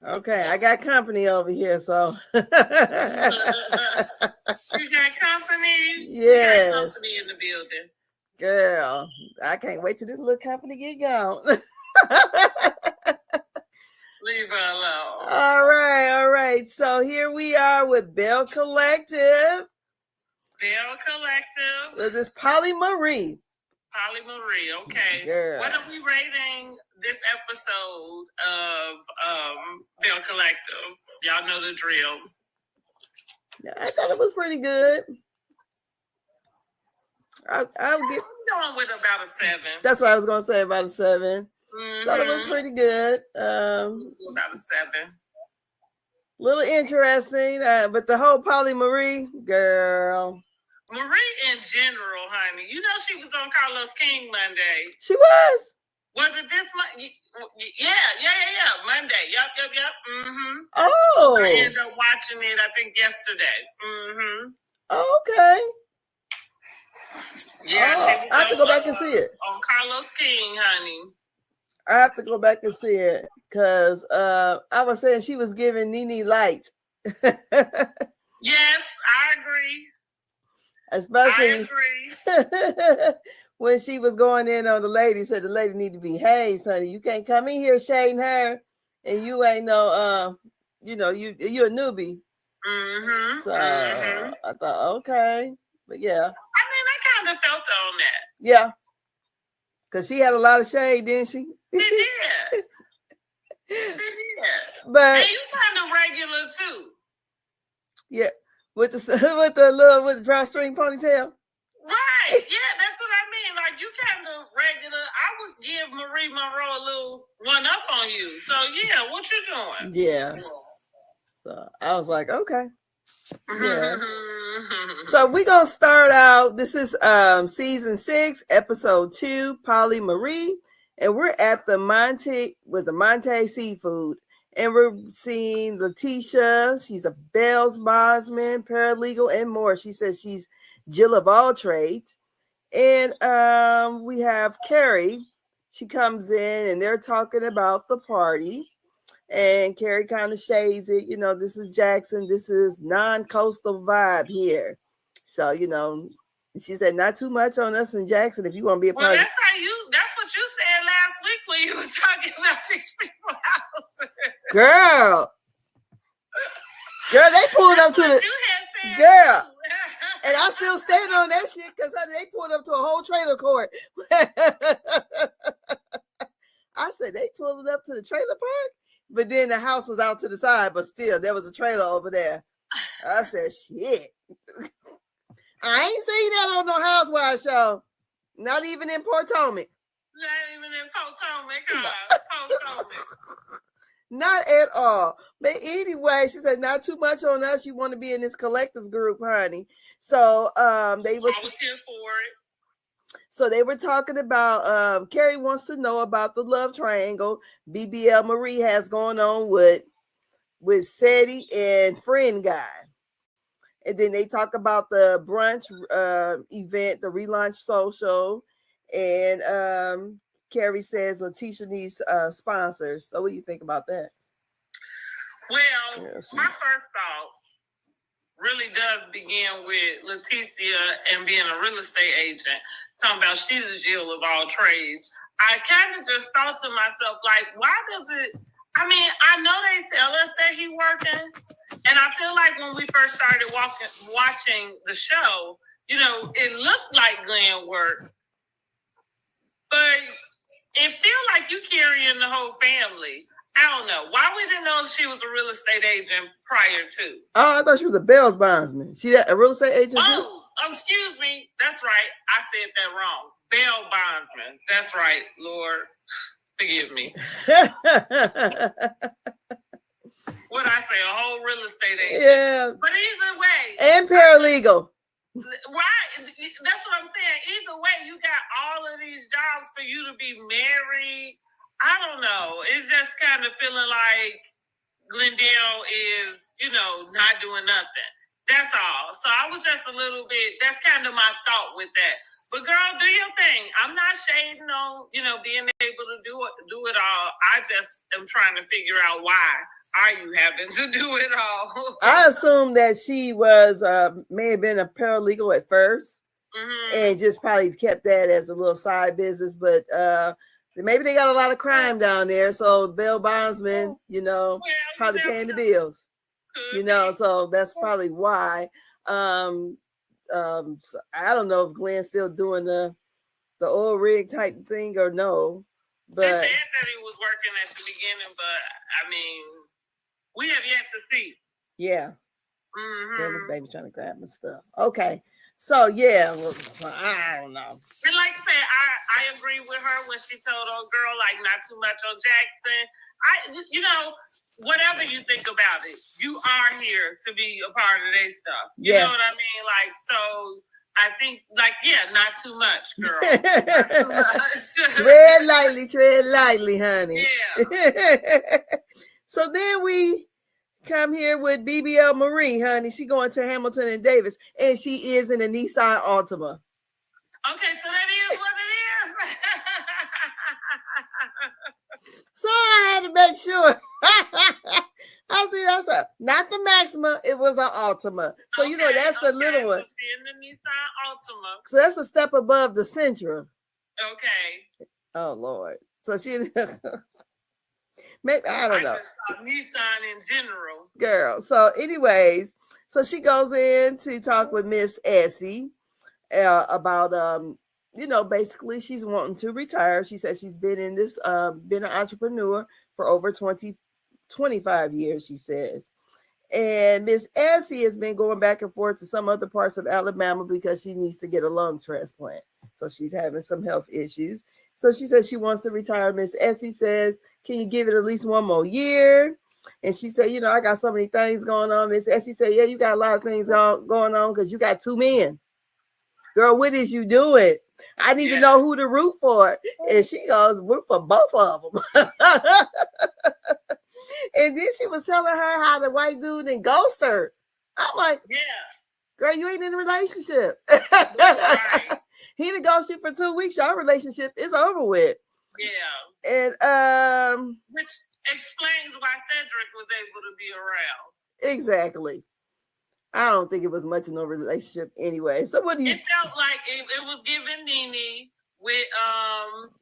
Okay, I got company over here, so. You got company? Yes. We got company in the building. Girl, I can't wait till this little company get gone. Leave her alone. All right. So here we are with Belle Collective. Belle Collective. With this PolyAMarie. PolyAMarie, okay. Girl. What are we rating this episode of Belle Collective? Y'all know the drill. Yeah, I thought it was pretty good. I'm going with about a 7. That's what I was going to say, about a 7. Mm-hmm. Thought it was pretty good. About a 7. Little interesting, but the whole PolyAMarie, girl. Marie in general, honey. You know she was on Carlos King Monday. She was? Was it this Monday? Yeah. Monday. Yep. Mm-hmm. Oh. I ended up watching it, I think, yesterday. Mm-hmm. Okay. Yeah, I have to go back and see it. On Carlos King, honey. I have to go back and see it because I was saying she was giving Nene light. Yes, I agree. Especially when she was going in on the lady, said the lady need to be hazed, honey. You can't come in here shading her, and you ain't no, you're a newbie. Mm-hmm. So I thought, okay, but yeah. I mean, I kind of felt on that. Yeah, because she had a lot of shade, didn't she? She did. But and you kind of regular too. Yeah. With the drawstring ponytail. Right. Yeah, that's what I mean. Like you kind of regular. I would give Marie Monroe a little one up on you. So yeah, what you doing? Yeah. So I was like, okay. Yeah. So we're gonna start out. This is season 6, episode 2, PolyAMarie, and we're at the Monte Seafood. And we're seeing Letitia. She's a Belle's bondsman, paralegal, and more. She says she's Jill of all trades. And we have Carrie. She comes in, and they're talking about the party. And Carrie kind of shades it. You know, this is Jackson. This is non-coastal vibe here. So, she said, not too much on us in Jackson if you want to be a part of it. That's what you said last week when you was talking about these people's houses. Girl, they pulled up to the girl. And I still stand on that shit because they pulled up to a whole trailer court. I said they pulled it up to the trailer park, but then the house was out to the side, but still there was a trailer over there. I said, shit. I ain't seen that on no Housewives show. Not even in Potomac. Not even in Potomac. Not at all. But anyway, she said, not too much on us. You want to be in this collective group, honey. So they were here for it. So they were talking about Carrie wants to know about the love triangle BBL Marie has going on with Ceddy and friend guy. And then they talk about the brunch event, the relaunch social. And Carrie says Letitia needs sponsors. So what do you think about that? Well, my first thought really does begin with Letitia and being a real estate agent. Talking about she's a Jill of all trades. I kind of just thought to myself, like, why does it... I mean, I know they tell us that he's working, and I feel like when we first started watching the show, it looked like Glenn worked, but it feels like you carrying the whole family. I don't know. Why we didn't know she was a real estate agent prior to? Oh, I thought she was a Belle's bondsman. She a real estate agent too? Excuse me. That's right. I said that wrong. Belle bondsman. That's right, Lord. Forgive me. What I say, a whole real estate agent. Yeah. But either way. And paralegal. Right. That's what I'm saying. Either way, you got all of these jobs for you to be married. I don't know. It's just kind of feeling like Glendale is, not doing nothing. That's all. So I was just a little bit, that's kind of my thought with that. But girl, do your thing. I'm not shading on, being able to do it all. I just am trying to figure out why are you having to do it all. I assume that she was may have been a paralegal at first, and just probably kept that as a little side business. But maybe they got a lot of crime down there, so bail bondsman, probably paying the bills. So that's probably why. So I don't know if Glenn's still doing the oil rig type thing or no. But they said that he was working at the beginning, but I mean, we have yet to see. Yeah. This baby trying to grab my stuff. Okay. So yeah, well, I don't know. And like I said, I agree with her when she told old girl like not too much on Jackson. Whatever you think about it, you are here to be a part of their stuff. You know what I mean? Like, so I think, like, not too much, girl. Not too much. Tread lightly, honey. Yeah. So then we come here with BBL Marie, honey. She going to Hamilton and Davis, and she is in a Nissan Altima. Okay, so that is what it is. So I had to make sure. I see that's not the Maxima, it was an Altima. So that's the little one. In the Nissan Altima. So that's a step above the Sentra. Okay. Oh Lord. So she maybe I don't know. Nissan in general. Girl. So anyways, so she goes in to talk with Miss Essie about basically she's wanting to retire. She said she's been in this been an entrepreneur for over 25 years, she says. And Miss Essie has been going back and forth to some other parts of Alabama because she needs to get a lung transplant. So she's having some health issues. So she says she wants to retire. Miss Essie says, can you give it at least one more year? And she said, I got so many things going on. Miss Essie said, yeah, you got a lot of things going on because you got two men. Girl, what is you doing? I need to know who to root for. And she goes, root for both of them. And then she was telling her how the white dude didn't ghost her. I'm like, girl, you ain't in a relationship. Right. He didn't ghost you for 2 weeks. Your relationship is over with. Yeah. And which explains why Cedric was able to be around. Exactly. I don't think it was much of no relationship anyway. So what do you? It felt like it was giving Nene with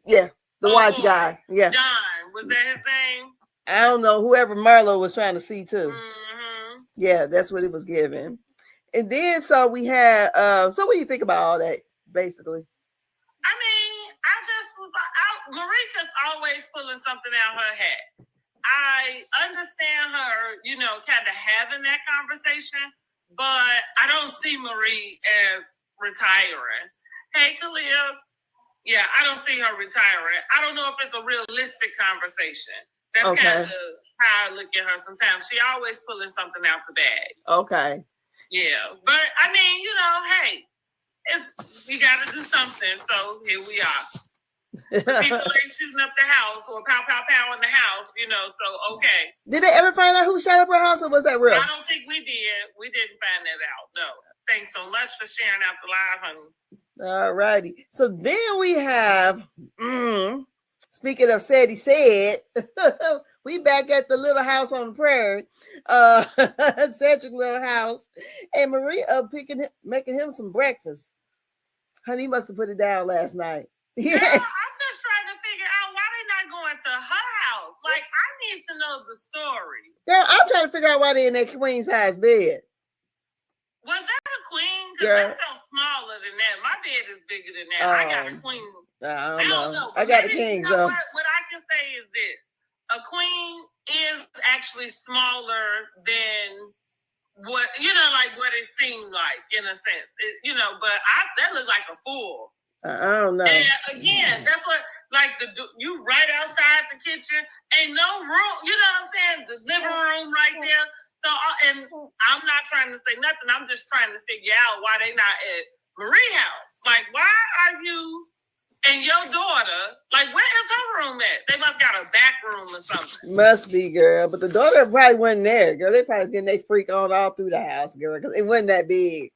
the white guy. Yeah. John, was that his name? I don't know. Whoever Marlo was trying to see too. Yeah, that's what it was giving. And then so we had. So what do you think about all that? Basically. I mean, Marie just always pulling something out her hat. I understand her, kind of having that conversation, but I don't see Marie as retiring. Hey, Khalil. Yeah, I don't see her retiring. I don't know if it's a realistic conversation. That's kind of how I look at her sometimes. She always pulling something out the bag. Okay. Yeah, but I mean, hey, you got to do something. So here we are. People ain't shooting up the house or pow, pow, pow in the house, so okay. Did they ever find out who shot up her house, or was that real? I don't think we did. We didn't find that out, no. Thanks so much for sharing out the live, honey. All righty. So then we have, speaking of Ceddy Ced, we back at the little house on the prairie, Cedric little house, and Maria making him some breakfast. Honey, he must have put it down last night. Yeah. Girl, I'm just trying to figure out why they're not going to her house. Like, I need to know the story. Girl, I'm trying to figure out why they're in that queen size bed. Was that a queen? Because that felt smaller than that. My bed is bigger than that. I got a queen. I don't know. I got a king, so. What I can say is this. A queen is actually smaller than what, what it seemed like, in a sense. But that looked like a full. I don't know. And again, that's what, you right outside the kitchen, ain't no room, you know what I'm saying? The living room right there. So, and I'm not trying to say nothing. I'm just trying to figure out why they not at Marie's house. Like, why are you and your daughter, where is her room at? They must got a back room or something. Must be, girl. But the daughter probably wasn't there, girl. They probably was getting their freak on all through the house, girl, because it wasn't that big.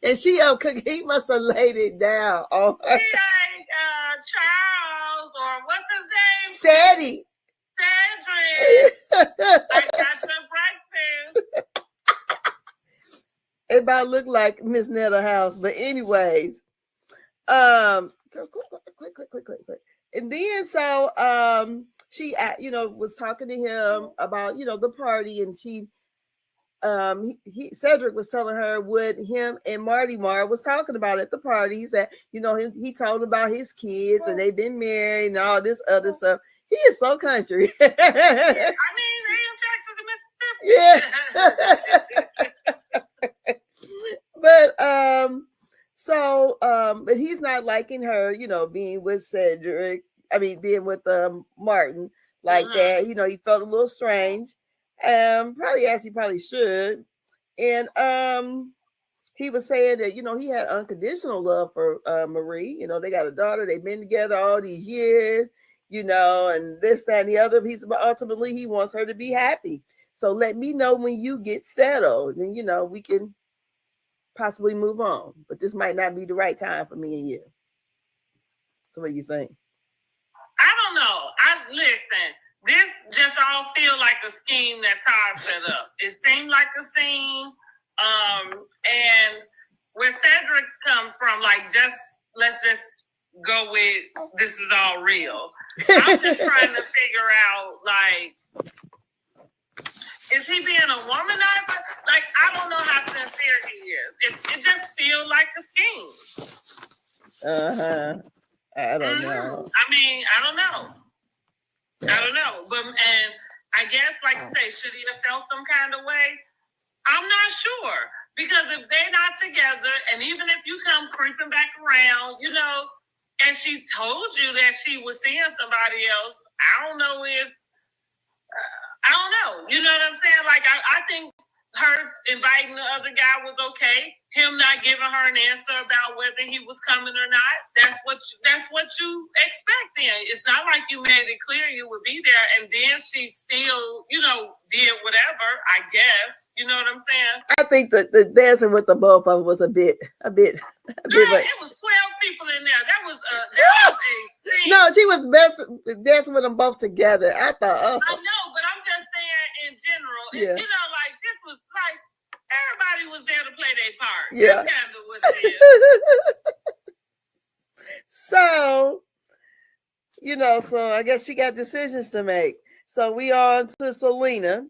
And she he must have laid it down. Oh, he like Charles, or what's his name? Ceddy. Cedric. I got some breakfast. It about look like Miss Netta House, but anyways, quick. And then so she was talking to him about the party, and she Cedric was telling her what him and Marty Martin was talking about at the party. He said, he told about his kids and they've been married and all this other stuff. He is so country. I mean, Jackson, Mississippi. Yeah. But he's not liking her, being with Cedric. I mean, being with Martin like that. He felt a little strange. Probably as he probably should. And he was saying that, he had unconditional love for Marie. They got a daughter, they've been together all these years, and this, that, and the other. But ultimately he wants her to be happy. So let me know when you get settled, and we can possibly move on. But this might not be the right time for me and you. So what do you think? I don't know. Listen. This just all feel like a scheme that Todd set up. It seemed like a scene. And where Cedric come from, like, let's just go with this is all real. I'm just trying to figure out, like, is he being a womanizer? Like, I don't know how sincere he is. It just feels like a scheme. I don't know. I mean, I don't know. But and I guess, like you say, should he have felt some kind of way? I'm not sure, because if they're not together, and even if you come creeping back around, and she told you that she was seeing somebody else, I don't know. You know what I'm saying? Like, I think her inviting the other guy was okay. Him not giving her an answer about whether he was coming or not. That's what you expect then. It's not like you made it clear you would be there, and then she still, did whatever, I guess. You know what I'm saying? I think that the dancing with the both of them was a bit. Girl, it was 12 people in there. That was a scene. No, she was dancing with them both together. I thought, I know, but I'm just saying in general. Yeah. Like, this was like everybody was there to play their part. Yeah. That's kind of what it is. So I guess she got decisions to make. So we on to Selena.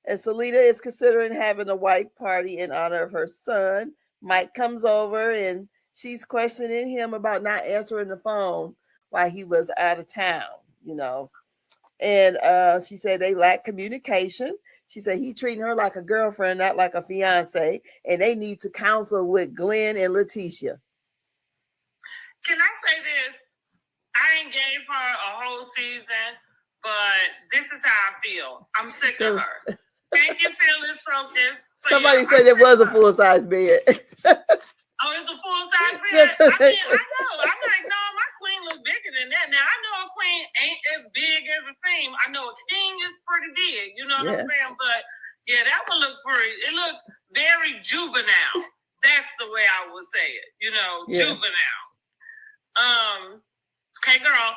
And Selena is considering having a white party in honor of her son. Mike comes over and she's questioning him about not answering the phone while he was out of town, And she said they lack communication. She said he treating her like a girlfriend, not like a fiance, and they need to counsel with Glenn and Leticia. Can I say this? I ain't gave her a whole season, but this is how I feel. I'm sick of her. Thank you, Phyllis Focus. Somebody said it was a full-size bed. Oh, it's a full-size bed? I mean, I know. I'm like, no, my queen looks bigger than that. Now, I know a queen ain't as big as a king. I know a king is pretty big. You know what I'm saying? But, yeah, that one looks pretty. It looks very juvenile. That's the way I would say it. Juvenile. Hey, girl.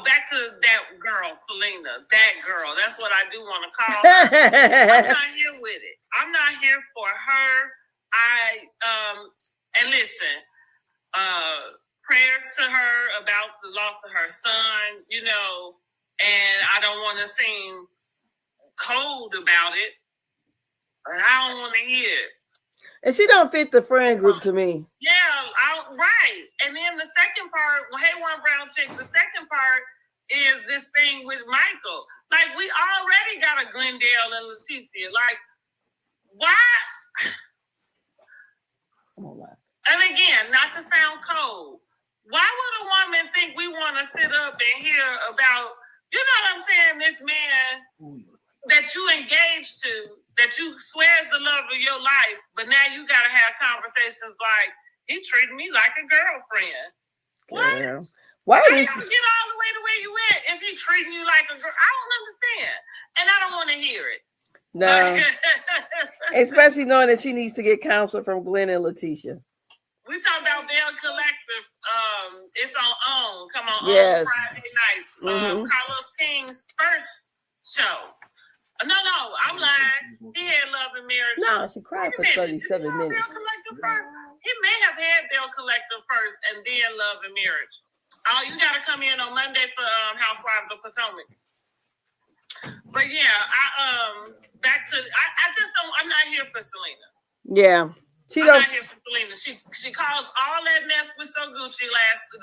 Back to that girl, Selena. That girl. That's what I do want to call her. I'm not here with it. I'm not here for her. And listen, prayers to her about the loss of her son, and I don't want to seem cold about it, but I don't want to hear it. And she don't fit the friend group to me. Yeah, right. And then the second part, hey, one brown chick, the second part is this thing with Michael. Like, we already got a Glendale and Leticia. Like, why? And again, not to sound cold, why would a woman think we want to sit up and hear about, you know what I'm saying, this man that you engaged to, that you swear is the love of your life, but now you got to have conversations like, he treated me like a girlfriend. What? Yeah. Why How you get all the way to where you at if he treating you like a girl? I don't understand. And I don't want to hear it. No. Especially knowing that she needs to get counsel from Glenn and Letitia. We talking about Belle Collective. It's on. Come on, yes. On Friday nights. Carlos King's first show. No, I'm lying. He had Love and Marriage. No, she cried for 37 minutes. Belle Collective first. He may have had Belle Collective first and then Love and Marriage. Oh, you got to come in on Monday for Housewives of Potomac. But yeah, back to I just don't. I'm not here for Selena. Yeah, I'm not here for Selena. She caused all that mess with So Gucci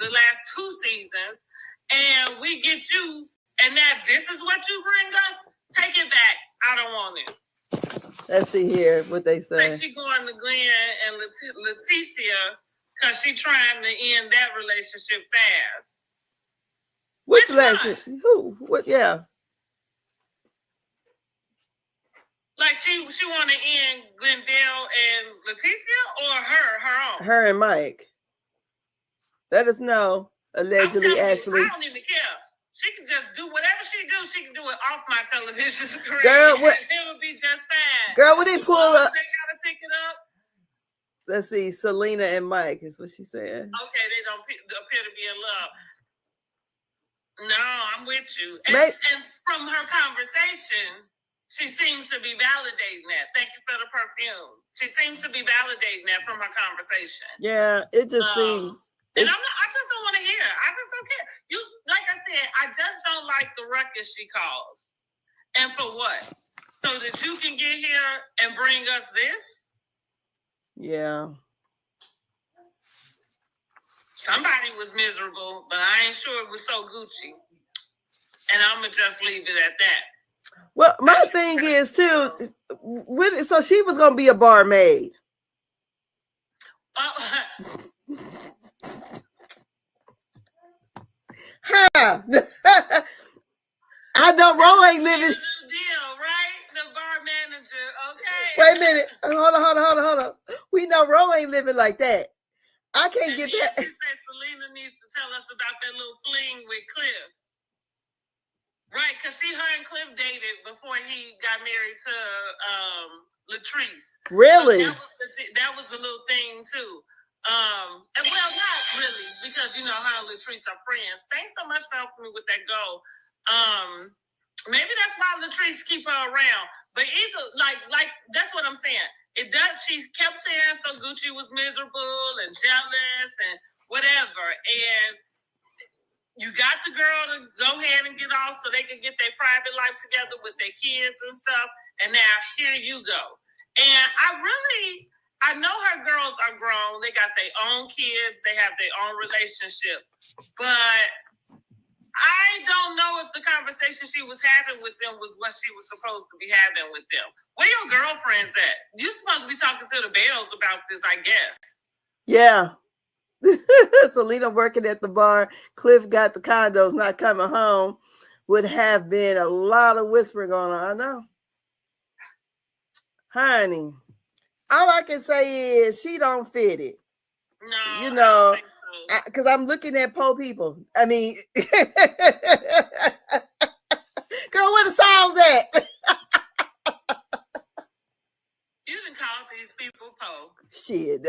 the last 2 seasons, and we get you, and this is what you bring us. Take it back. I don't want it. Let's see here what they say. Like she going to Glenn and Letitia because she trying to end that relationship fast. Which relationship? Who? What? Yeah. Like she want to end Glendale and Letitia or her own? Her and Mike. Let us know. Allegedly, Ashley. I don't even care. She can just do whatever she do. She can do it off my television screen. Girl, what? It would be just fine. Girl, when they pull up. They gotta pick it up. Let's see. Selena and Mike is what she said. Okay, they don't appear to be in love. No, I'm with you. And from her conversation, she seems to be validating that. Thank you for the perfume. She seems to be validating that from her conversation. Yeah, it just seems. And I just don't want to hear. I just don't care. You, like I said, I just don't like the ruckus she caused. And for what? So that you can get here and bring us this? Yeah. Somebody was miserable, but I ain't sure it was So Gucci. And I'm going to just leave it at that. Well, my thing is, too, so she was going to be a barmaid. I know Ro ain't living. Deal, right? The bar manager, okay. Wait a minute. Hold on. We know Ro ain't living like that. I can't get that. She said Selena needs to tell us about that little fling with Cliff. Right, because her and Cliff dated before he got married to Latrice. Really? So that was a little thing, too. And well, not really, because you know her and Latrice are friends. Thanks so much for helping me with that goal. Maybe that's why Latrice keep her around. But either like that's what I'm saying. It does. She kept saying So Gucci was miserable and jealous and whatever. And you got the girl to go ahead and get off so they can get their private life together with their kids and stuff. And now here you go. And I know her girls are grown. They got their own kids. They have their own relationship. But I don't know if the conversation she was having with them was what she was supposed to be having with them. Where your girlfriends at? You're supposed to be talking to the Bells about this, I guess. Yeah. Selena working at the bar. Cliff got the condos, not coming home. Would have been a lot of whispering going on. I know. Honey, all I can say is she don't fit it. No, you know, because I'm looking at poor people. I mean, girl, where the songs at? You can call these people poor. Shit.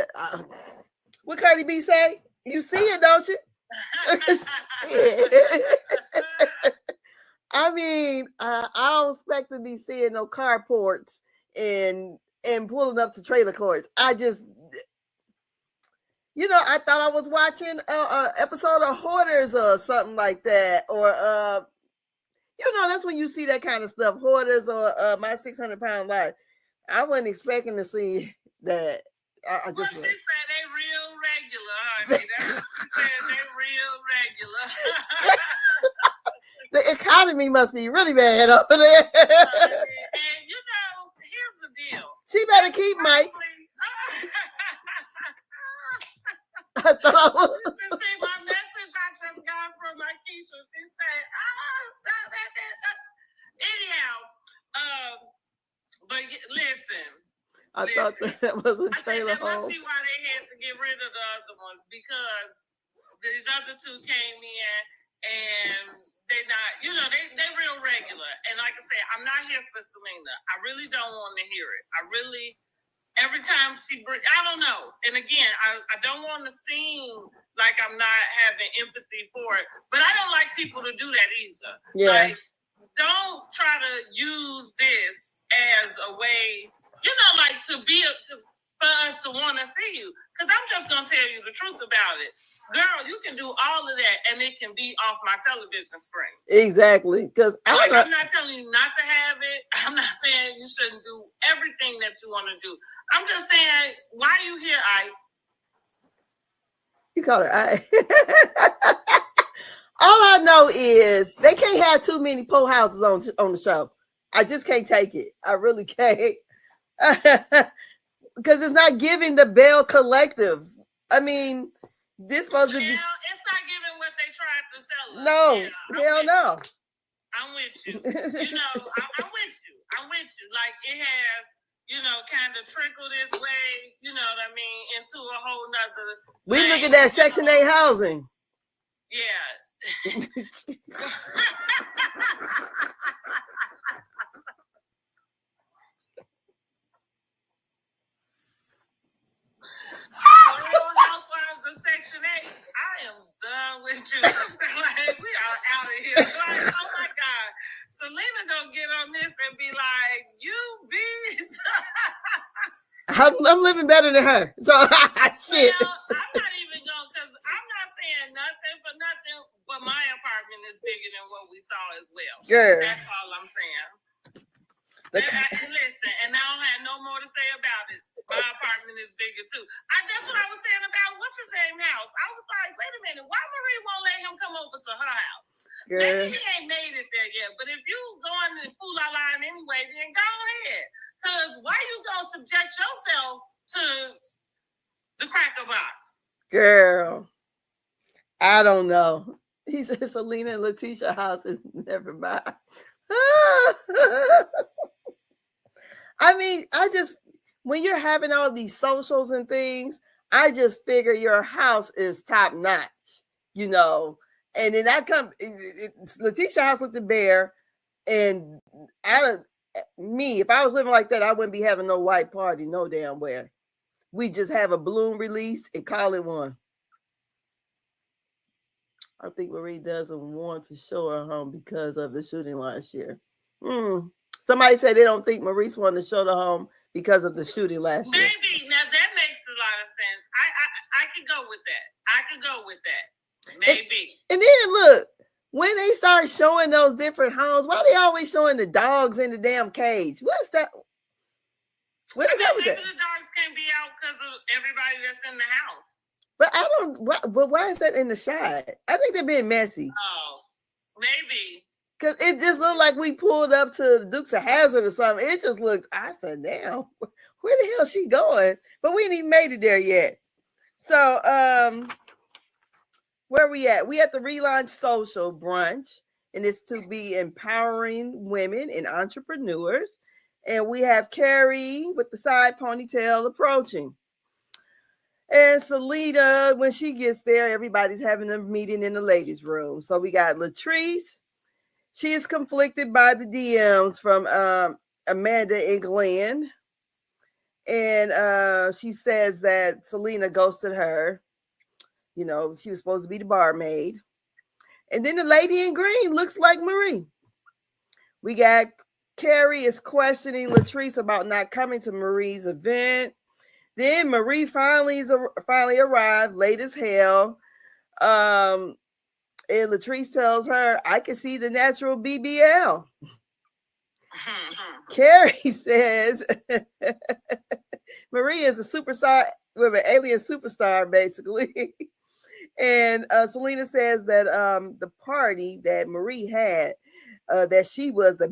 What Cardi B say? You see it, don't you? I mean, I don't expect to be seeing no carports and pulling up to trailer courts. I just, you know, I thought I was watching an episode of Hoarders or something like that. Or, you know, that's when you see that kind of stuff. Hoarders or My 600-Pound Life. I wasn't expecting to see that. Well, she said they real regular, honey. That's what she said. They real regular. The economy must be really bad over there. And you know, here's the deal. She better keep Mike. I thought I was. See, my message I just got from my Keisha. She said, anyhow, but listen. I thought that was a trailer home. I see why they had to get rid of the other ones, because these other two came in and they're not, they real regular. And like I said, I'm not here for Selena. I really don't want to hear it. Every time I don't know. And again, I don't want to seem like I'm not having empathy for it, but I don't like people to do that either. Yeah. Like, don't try to use this as a way, like for us to want to see you. Because I'm just going to tell you the truth about it. Girl, you can do all of that and it can be off my television screen. Exactly. Because I'm not telling you not to have it. I'm not saying you shouldn't do everything that you want to do. I'm just saying, why are you here, Ike? You call her Ike. All I know is they can't have too many pole houses on the show. I just can't take it. I really can't. Because it's not giving the Belle collective. I mean, this supposed to be. It's not giving what they tried to sell us. No, hell no. I'm with you. I'm with you. I'm with you. Like, it has, kind of trickled its way, into a whole nother. We look at that Section 8 housing. Yes. Section 8, I am done with you. Like, we are out of here. Like, oh my God. Selena gonna get on this and be like, you beast. I'm living better than her. So shit. Well, I'm not even going, because I'm not saying nothing for nothing, but my apartment is bigger than what we saw as well. Girl. That's all I'm saying. And listen, and I don't have no more to say about it. My apartment is bigger too. That's what I was saying about what's his name house. I was like, wait a minute, why Marie won't let him come over to her house? Girl. Maybe he ain't made it there yet, but if you going to fool our line anyway, then go ahead. Because why you gonna subject yourself to the cracker box? Girl, I don't know. He said Selena and Letitia house is never mine. I mean, when you're having all these socials and things, I just figure your house is top notch, And then Letitia house looked bare, and if I was living like that, I wouldn't be having no white party, no damn where. We just have a balloon release and call it one. I think Marie doesn't want to show her home because of the shooting last year. Somebody said they don't think Maurice wanted to show the home because of the shooting last year. Maybe. Now that makes a lot of sense. I could go with that. Maybe. And then look, when they start showing those different homes, why are they always showing the dogs in the damn cage? What's that? What is that with that? Maybe the dogs can't be out because of everybody that's in the house. But why is that in the shot? I think they're being messy. Oh, maybe. Because it just looked like we pulled up to the Dukes of Hazzard or something. It just looked, I said, damn, where the hell is she going? But we ain't even made it there yet. So, where we at? We at the Relaunch Social Brunch, and it's to be empowering women and entrepreneurs. And we have Carrie with the side ponytail approaching. And Selena, when she gets there, everybody's having a meeting in the ladies' room. So we got Latrice. She is conflicted by the DMs from Amanda and Glenn. And she says that Selena ghosted her. She was supposed to be the barmaid. And then the lady in green looks like Marie. We got Carrie is questioning Latrice about not coming to Marie's event. Then Marie finally arrived, late as hell. And Latrice tells her, I can see the natural BBL. Carrie says, Marie is a superstar, with an alien superstar, basically. And Selena says that the party that Marie had, that she was the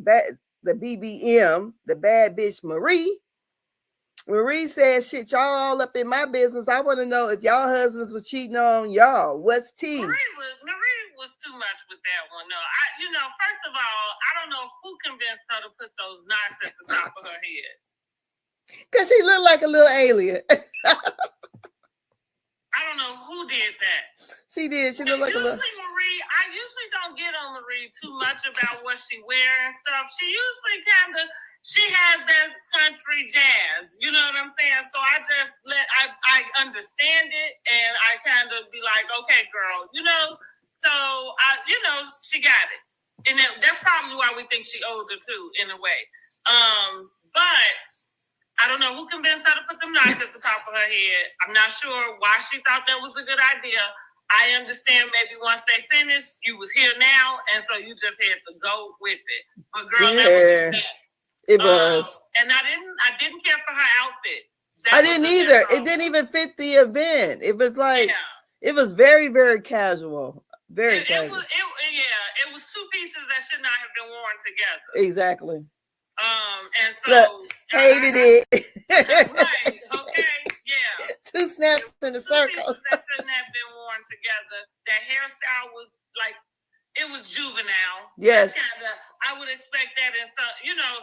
BBM, the bad bitch Marie. Marie says, shit, y'all all up in my business. I want to know if y'all husbands was cheating on y'all. What's tea? Marie was too much with that one. No, first of all, I don't know who convinced her to put those knots at the top of her head. Because she looked like a little alien. I don't know who did that. She did. She looked like a little... I usually read too much about what she wear and stuff. She usually she has that country jazz. You know what I'm saying? So I just I understand it, and I kind of be like, okay, girl, you know. So she got it, and that's probably why we think she older too, in a way. But I don't know who convinced her to put them knots at the top of her head. I'm not sure why she thought that was a good idea. I understand maybe once they finished, you was here now, and so you just had to go with it. But girl, that was that. It was. And I didn't care for her outfit. I didn't either. It didn't even fit the event. It was like, it was very, very casual. Very casual. It was two pieces that should not have been worn together. Exactly. And so hated it. Right. Okay. Yeah. Two snaps in a circle. That shouldn't have been worn together. That hairstyle was like, it was juvenile. Yes. I would expect that in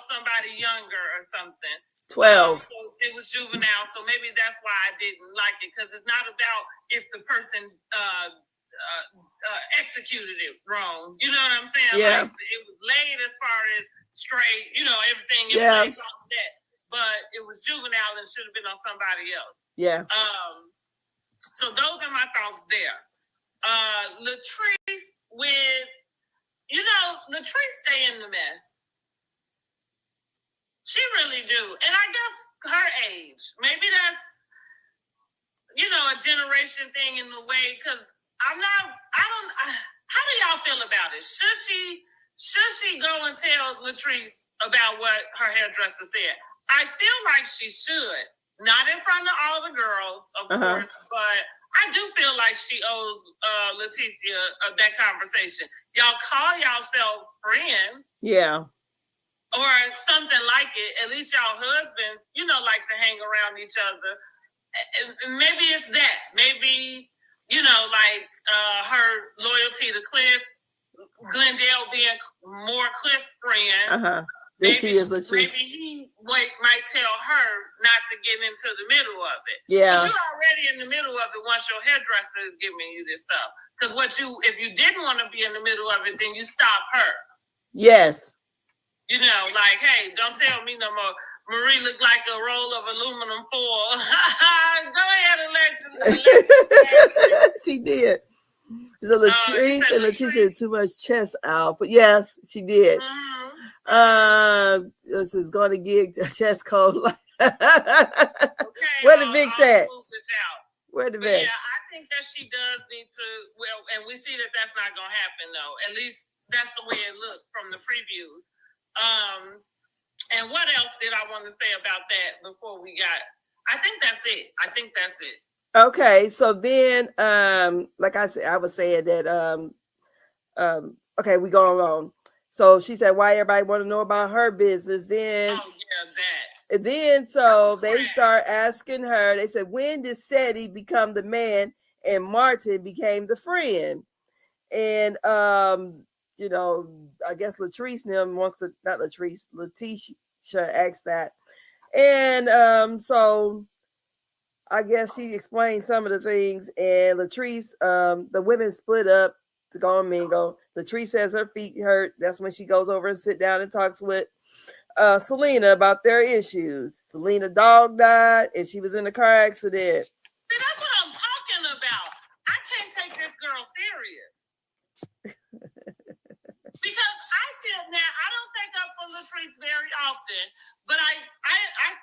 somebody younger or something. 12. So it was juvenile, so maybe that's why I didn't like it, because it's not about if the person executed it wrong. You know what I'm saying? Yeah. Like, it was laid as far as straight, everything in place like that. But it was juvenile and should have been on somebody else. Yeah. So those are my thoughts there. Latrice Latrice stay in the mess. She really do. And I guess her age, maybe that's, a generation thing in the way, because how do y'all feel about it? Should she go and tell Latrice about what her hairdresser said? I feel like she should. Not in front of all the girls, of course, but I do feel like she owes Leticia that conversation. Y'all call yourself friends. Yeah. Or something like it. At least y'all husbands, like to hang around each other. And maybe it's that. Maybe, her loyalty to Cliff, Glendale being more Cliff friend. Maybe he might tell her not to get into the middle of it. Yeah. But you're already in the middle of it once your hairdresser is giving you this stuff. Because if you didn't want to be in the middle of it, then you stop her. Yes. Like, hey, don't tell me no more. Marie looked like a roll of aluminum foil. Go ahead and let She did. So Latrice and Leticia had too much chest out. But yes, she did. This is going to get a chest cold. Where the Vic at? Where the Vic? Yeah, I think that she does need to, and we see that that's not going to happen, though. At least that's the way it looks from the previews. And what else did I want to say about that before we got? I think that's it. Okay, so then, like I said, I was saying that, okay, we going on. So she said, why everybody want to know about her business? Then, that. And then, so they start asking her. They said, when did Ceddy become the man and Martin became the friend? And I guess Latrice wants to, not Latrice, Leticia asked that. And so I guess she explained some of the things. And Latrice, the women split up to go and mingle. Latrice says her feet hurt. That's when she goes over and sit down and talks with Selena about their issues. Selena's dog died and she was in a car accident. See, that's what I'm talking about. I can't take this girl serious. Because I feel now, I don't take up for Latrice very often, but I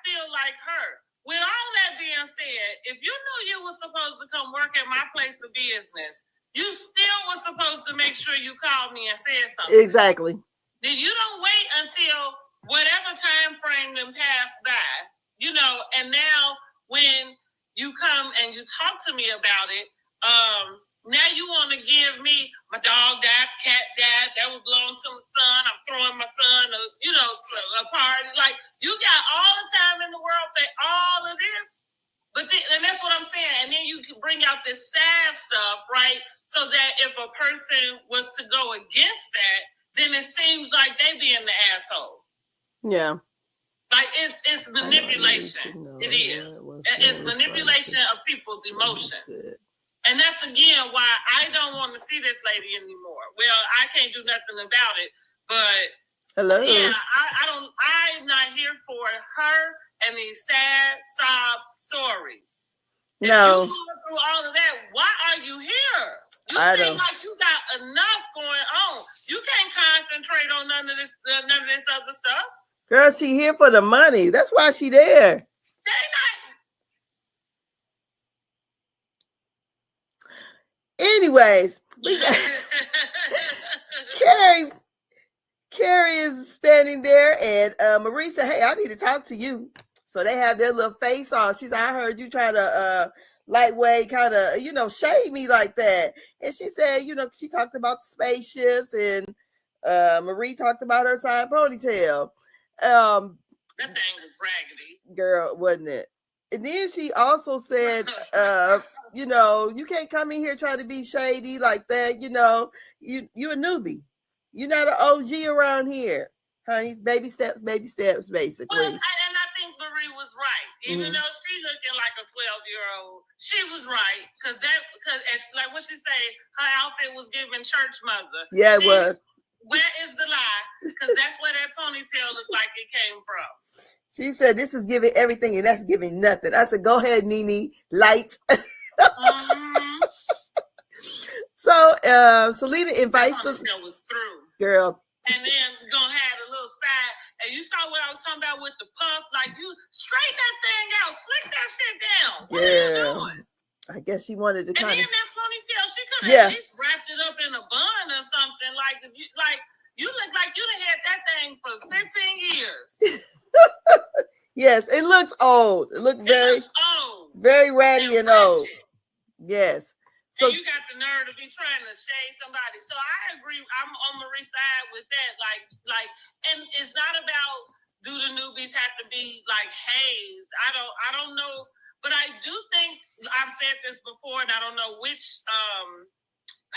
feel like her. With all that being said, if you knew you were supposed to come work at my place of business, you still were supposed to make sure you called me and said something. Exactly. Then you don't wait until whatever time frame them pass by, and now when you come and you talk to me about it, now you want to give me my dog died, cat died, that was belong to my son, I'm throwing my son, a party. Like, you got all the time in the world for all of this. And that's what I'm saying. And then you can bring out this sad stuff, right? So that if a person was to go against that, then it seems like they being the asshole. Yeah. Like, it's manipulation. It is. It's manipulation of people's emotions. And that's again why I don't want to see this lady anymore. Well, I can't do nothing about it, but hello. Yeah, I'm not here for her and these sad sob stories. No. If you going through all of that, why are you here? You seem like you got enough going on. You can't concentrate on none of this other stuff. Girl, she here for the money. That's why she there. Anyways, we got Carrie is standing there, and Marie said, "Hey, I need to talk to you." So they have their little face off. She said, "I heard you try to lightweight kind of, shade me like that." And she said, she talked about the spaceships, and Marie talked about her side ponytail. That thing was raggedy. Girl, wasn't it? And then she also said, you can't come in here trying to be shady like that. You a newbie. You're not an OG around here, honey. Baby steps, basically. Well, and I think Marie was right. Even though she looking like a 12-year-old, she was right. Because like what she say, her outfit was giving church mother. Yeah, it was. Where is the lie? Because that's where that ponytail looked like it came from. She said, "This is giving everything, and that's giving nothing." I said, "Go ahead, Nene, light." So Selena invites the was through. Girl. And then we're gonna have a little side. And you saw what I was talking about with the puff, like you straighten that thing out, slick that shit down. What are you doing? I guess she wanted to kind of. And then that ponytail, she could have at least wrapped it up in a bun or something. Like you look like you done had that thing for 15 years. Yes, it looks old. It looks very old, very ratty and old. Yes. So you got the nerve to be trying to shade somebody. So I agree. I'm on Marie's side with that. Like, and it's not about do the newbies have to be like hazed. I don't know, but I do think I've said this before, and I don't know which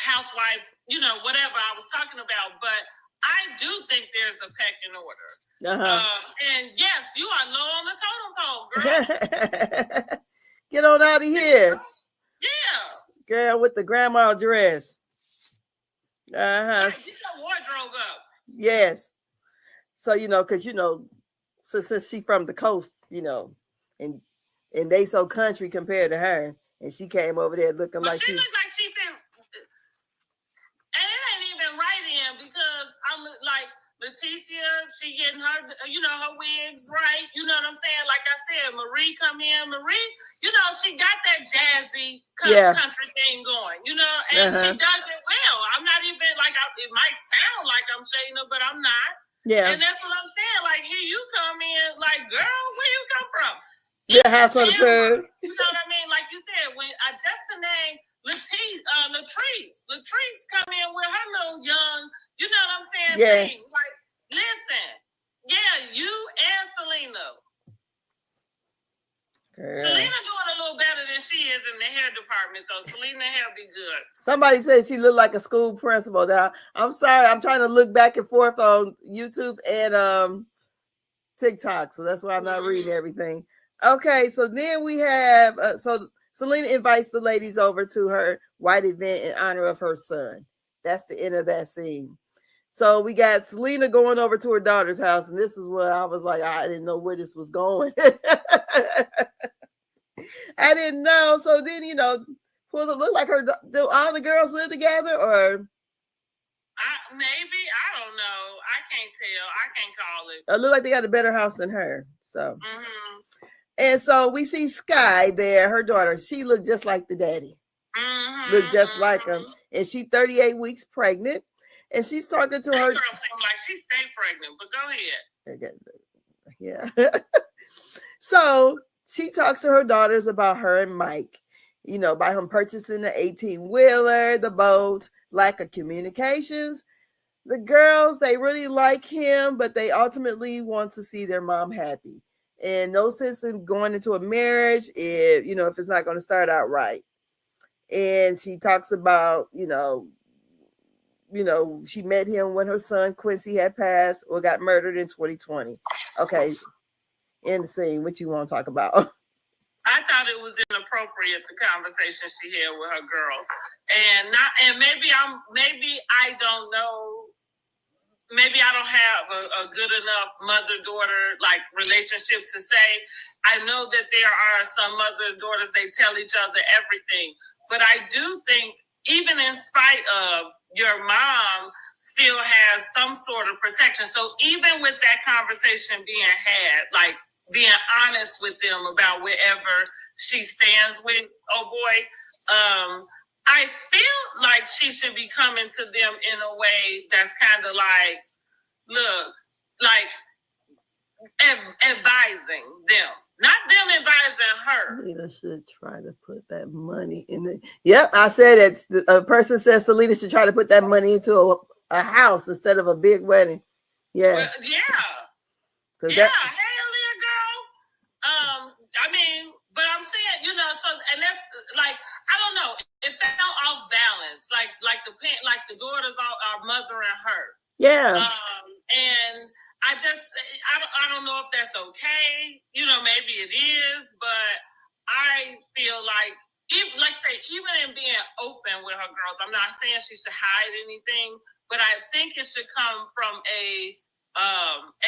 housewife, whatever I was talking about, but I do think there's a pecking order. And yes, you are low on the totem pole, girl. Get on out of here. Yeah. Girl with the grandma dress. Get your wardrobe up. Yes. So, because, since she from the coast, and they so country compared to her, and she came over there looking like she looked like she been, and it ain't even right in because I'm like, Leticia, she getting her, her wigs right. You know what I'm saying? Like I said, Marie come in. Marie, she got that jazzy country thing going, and she does it well. I'm not even like, it might sound like I'm shading her, but I'm not. Yeah. And that's what I'm saying. Like, here you come in, like, girl, where you come from? Yeah, house on the bird. You know what I mean? Like you said, when I just the name Latrice come in with her little young, you know what I'm saying? Yes. Thing. Like, listen, you and Selena. Girl. Selena doing a little better than she is in the hair department, so Selena hair be good. Somebody said she looked like a school principal. Now, I'm sorry, I'm trying to look back and forth on YouTube and TikTok, so that's why I'm not reading everything. Okay, so then we have so Selena invites the ladies over to her white event in honor of her son. That's the end of that scene. So we got Selena going over to her daughter's house, and this is what I was like, I didn't know where this was going. I didn't know. So then, does it look like do all the girls live together, or? Maybe, I don't know. I can't tell. I can't call it. It look like they got a better house than her. So. And so we see Sky there, her daughter. She looked just like the daddy. Looked just like him. And she's 38 weeks pregnant. And she's talking to her. Girl seems like she stay pregnant, but go ahead. Yeah. So she talks to her daughters about her and Mike. By him purchasing the 18-wheeler, the boat, lack of communications. The girls, they really like him, but they ultimately want to see their mom happy. And no sense in going into a marriage if it's not going to start out right. And she talks about, she met him when her son Quincy had passed or got murdered in 2020. Okay, end the scene. What you want to talk about? I thought it was inappropriate, the conversation she had with her girls, and maybe I don't know. Maybe I don't have a good enough mother-daughter like relationship to say. I know that there are some mother-daughters, they tell each other everything. But I do think, even in spite of, your mom still has some sort of protection. So even with that conversation being had, like being honest with them about wherever she stands with, oh boy, I feel like she should be coming to them in a way that's kind of like, look, like advising them, not them advising her. Selena should try to put that money in it. Yep, I said it. A person says Selena should try to put that money into a house instead of a big wedding. Yeah. Well, yeah. Hey, Leah girl. I mean, but I'm saying, so, and that's like, I don't know. It fell off balance. Like the daughters are mothering her. Yeah. And I don't know if that's okay. Maybe it is, but I feel like, even in being open with her girls, I'm not saying she should hide anything, but I think it should come from a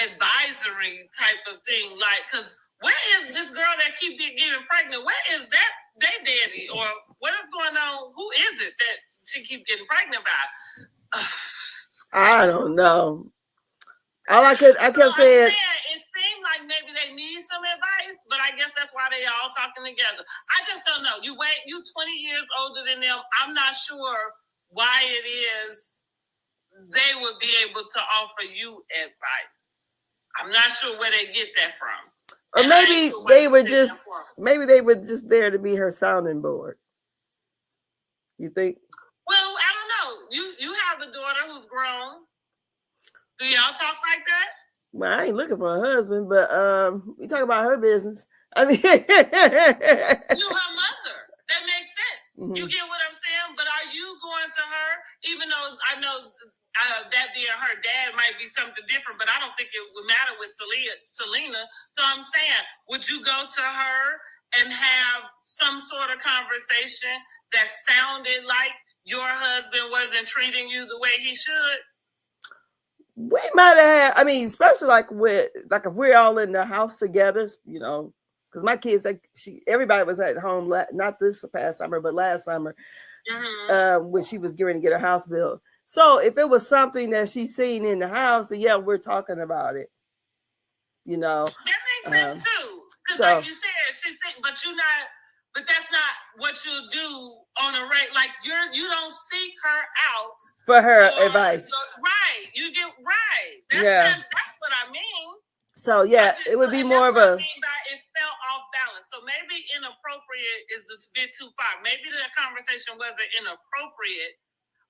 advisory type of thing. Like, because where is this girl that keep getting pregnant? Where is that their daddy? Or what is going on? Who is it that she keeps getting pregnant by? I don't know. I kept saying, it seemed like maybe they need some advice, but I guess that's why they all talking together. I just don't know. You 20 years older than them. I'm not sure why it is they would be able to offer you advice. I'm not sure where they get that from. Or maybe they were just there to be her sounding board. You think? Well, I don't know. You have a daughter who's grown. Do y'all talk like that? Well, I ain't looking for a husband, but we talk about her business. I mean, you her mother. That makes sense. Mm-hmm. You get what I'm saying? But are you going to her, even though I know that being her dad might be something different, but I don't think it would matter with Selena. So I'm saying, would you go to her and have some sort of conversation that sounded like your husband wasn't treating you the way he should? We might have had, I mean, especially like if we're all in the house together, because my kids, everybody was at home, not this past summer, but last summer, when she was getting to get her house built. So if it was something that she's seen in the house, then yeah, we're talking about it. That makes sense too. Because like you said, but that's not what you'll do on a rate. Like you don't seek her out for her advice. Right. You get right. That's what I mean. So yeah, it would be more of a. It fell off balance. So maybe inappropriate is a bit too far. Maybe the conversation wasn't inappropriate,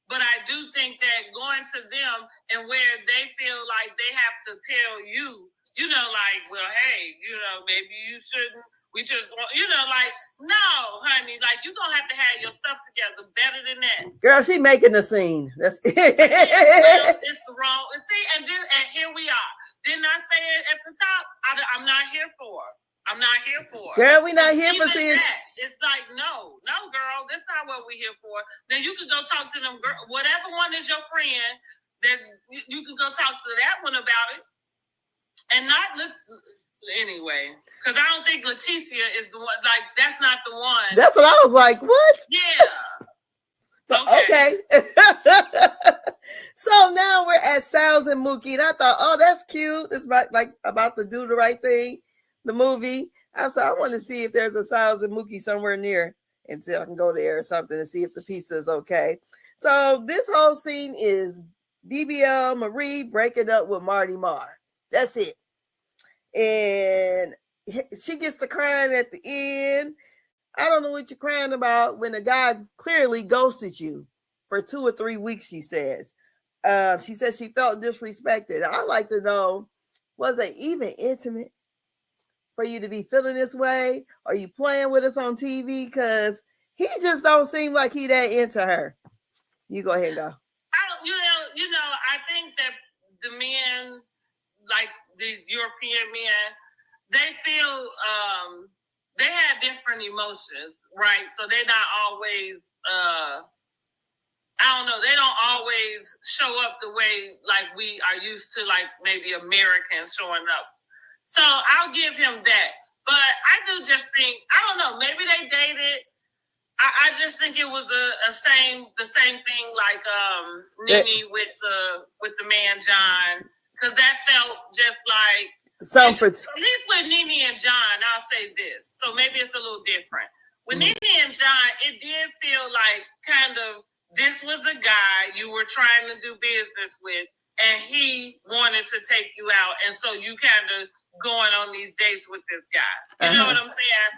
but I do think that going to them and where they feel like they have to tell you, like, well, hey, maybe you shouldn't. We just want, no, honey, like, you're going to have to have your stuff together better than that. Girl, she making the scene. That's it's wrong. See, and here we are. Didn't I say it at the top? I'm not here for. I'm not here for. Girl, we not here for seeing. It's like, no, girl, that's not what we're here for. Then you can go talk to them, girl, whatever one is your friend, then you can go talk to that one about it. And not look. Anyway, because I don't think Leticia is the one. Like, that's not the one. That's what I was like. What? Yeah. Okay. So now we're at Sal's and Mookie, and I thought, oh, that's cute. It's about to do the right thing. The movie. I want to see if there's a Sal's and Mookie somewhere near, and see if I can go there or something and see if the pizza is okay. So this whole scene is BBL Marie breaking up with Marty Martin. That's it. And she gets to crying at the end. I don't know what you're crying about when a guy clearly ghosted you for 2 or 3 weeks, she says. She says she felt disrespected. I'd like to know, was it even intimate for you to be feeling this way? Are you playing with us on TV? Because he just don't seem like he that into her. You go ahead and go. I think that the men, like these European men, they feel they have different emotions, right? So they're not always, I don't know, they don't always show up the way like we are used to, like maybe Americans showing up. So I'll give him that. But I do just think, I don't know, maybe they dated. I just think it was the same thing like Nene with the man John, because that felt just like at least with Nene and John. I'll say this, so maybe it's a little different. With Nene and John, it did feel like kind of this was a guy you were trying to do business with, and he wanted to take you out, and so you kind of going on these dates with this guy. You know what I'm saying?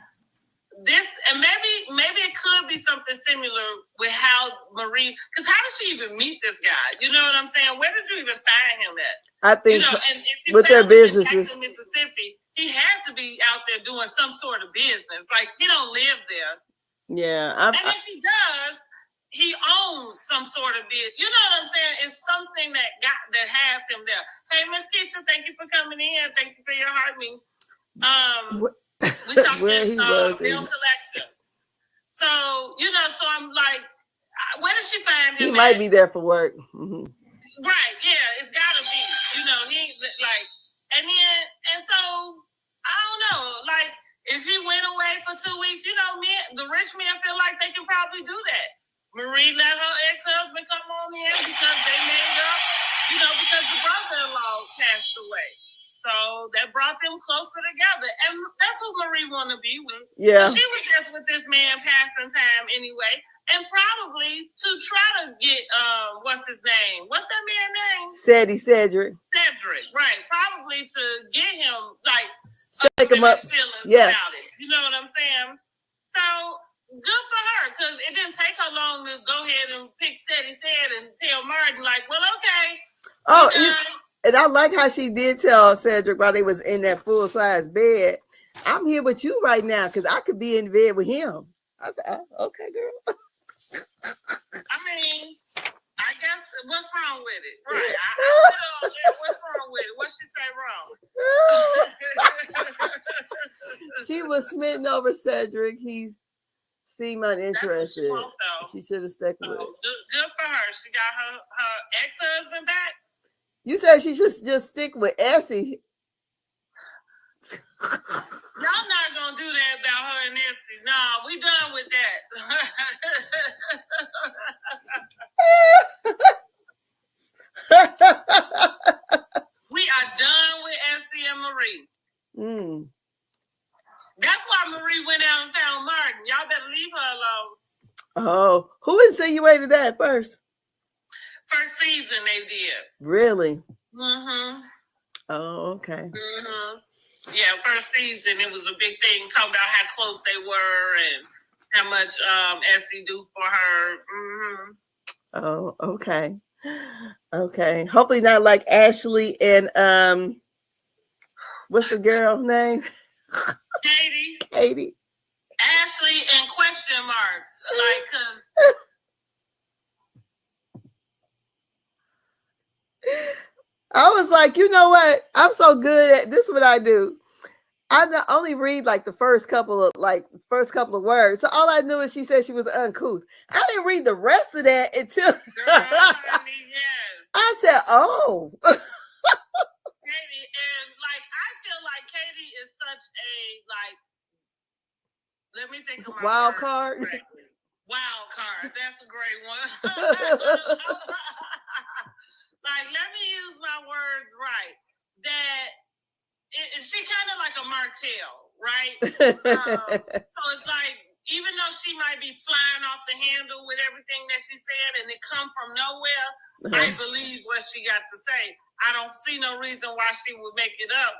This, and maybe it could be something similar with how Marie, because how did she even meet this guy? You know what I'm saying? Where did you even find him at? I think and if with their businesses in Mississippi, he had to be out there doing some sort of business. Like he don't live there. Yeah, and if he does, he owns some sort of business. You know what I'm saying? It's something that has him there. Hey, Miss Keisha, thank you for coming in. Thank you for your heartbeat. We talked where he was Bill Collector. So, you know, so I'm like, where did she find him? He might be there for work. Mm-hmm. Right, yeah, it's gotta be. You know, he like, and so I don't know, like if he went away for 2 weeks, you know, the rich men feel like they can probably do that. Marie let her ex-husband come on in because they made up, you know, because the brother-in-law passed away. So that brought them closer together. And that's who Marie wanted to be with. Yeah. So she was just with this man passing time anyway. And probably to try to get, what's his name? What's that man's name? Ceddy Cedric. Cedric, right. Probably to get him, like, shake him up. Yeah. About it. You know what I'm saying? So good for her, because it didn't take her long to go ahead and pick Ceddy Ced and tell Martin, like, well, okay. Oh, and I like how she did tell Cedric while they was in that full-size bed, I'm here with you right now because I could be in bed with him. I said, oh, okay, girl. I mean, I guess, what's wrong with it? Right. What's wrong with it? What she say wrong? She was smitten over Cedric. He seemed uninterested. She should have stuck with it. Good for her. She got her ex-husband back. You said she should just stick with Essie. Y'all not gonna do that about her and Essie. Nah, we done with that. We are done with Essie and Marie. That's why Marie went out and found Martin. Y'all better leave her alone. Oh, who insinuated that first? First season they did. Really? Mm-hmm. Oh, okay. Mm-hmm. Yeah, first season it was a big thing, talking about how close they were and how much Essie do for her. Mm-hmm. Oh, okay. Okay. Hopefully not like Ashley and what's the girl's name? Shady. Ashley and question mark. Like I was like, you know what? I'm so good at this. Is what I do. I only read like the first couple of words. So all I knew is she said she was uncouth. I didn't read the rest of that until I said, "Oh." Katie, and like I feel like Katie is such a like. Let me think of my wild card. Correctly. Wild card. That's a great one. Like, let me use my words right. That she kind of like a Martell, right? So it's like, even though she might be flying off the handle with everything that she said and it come from nowhere, I believe what she got to say. I don't see no reason why she would make it up.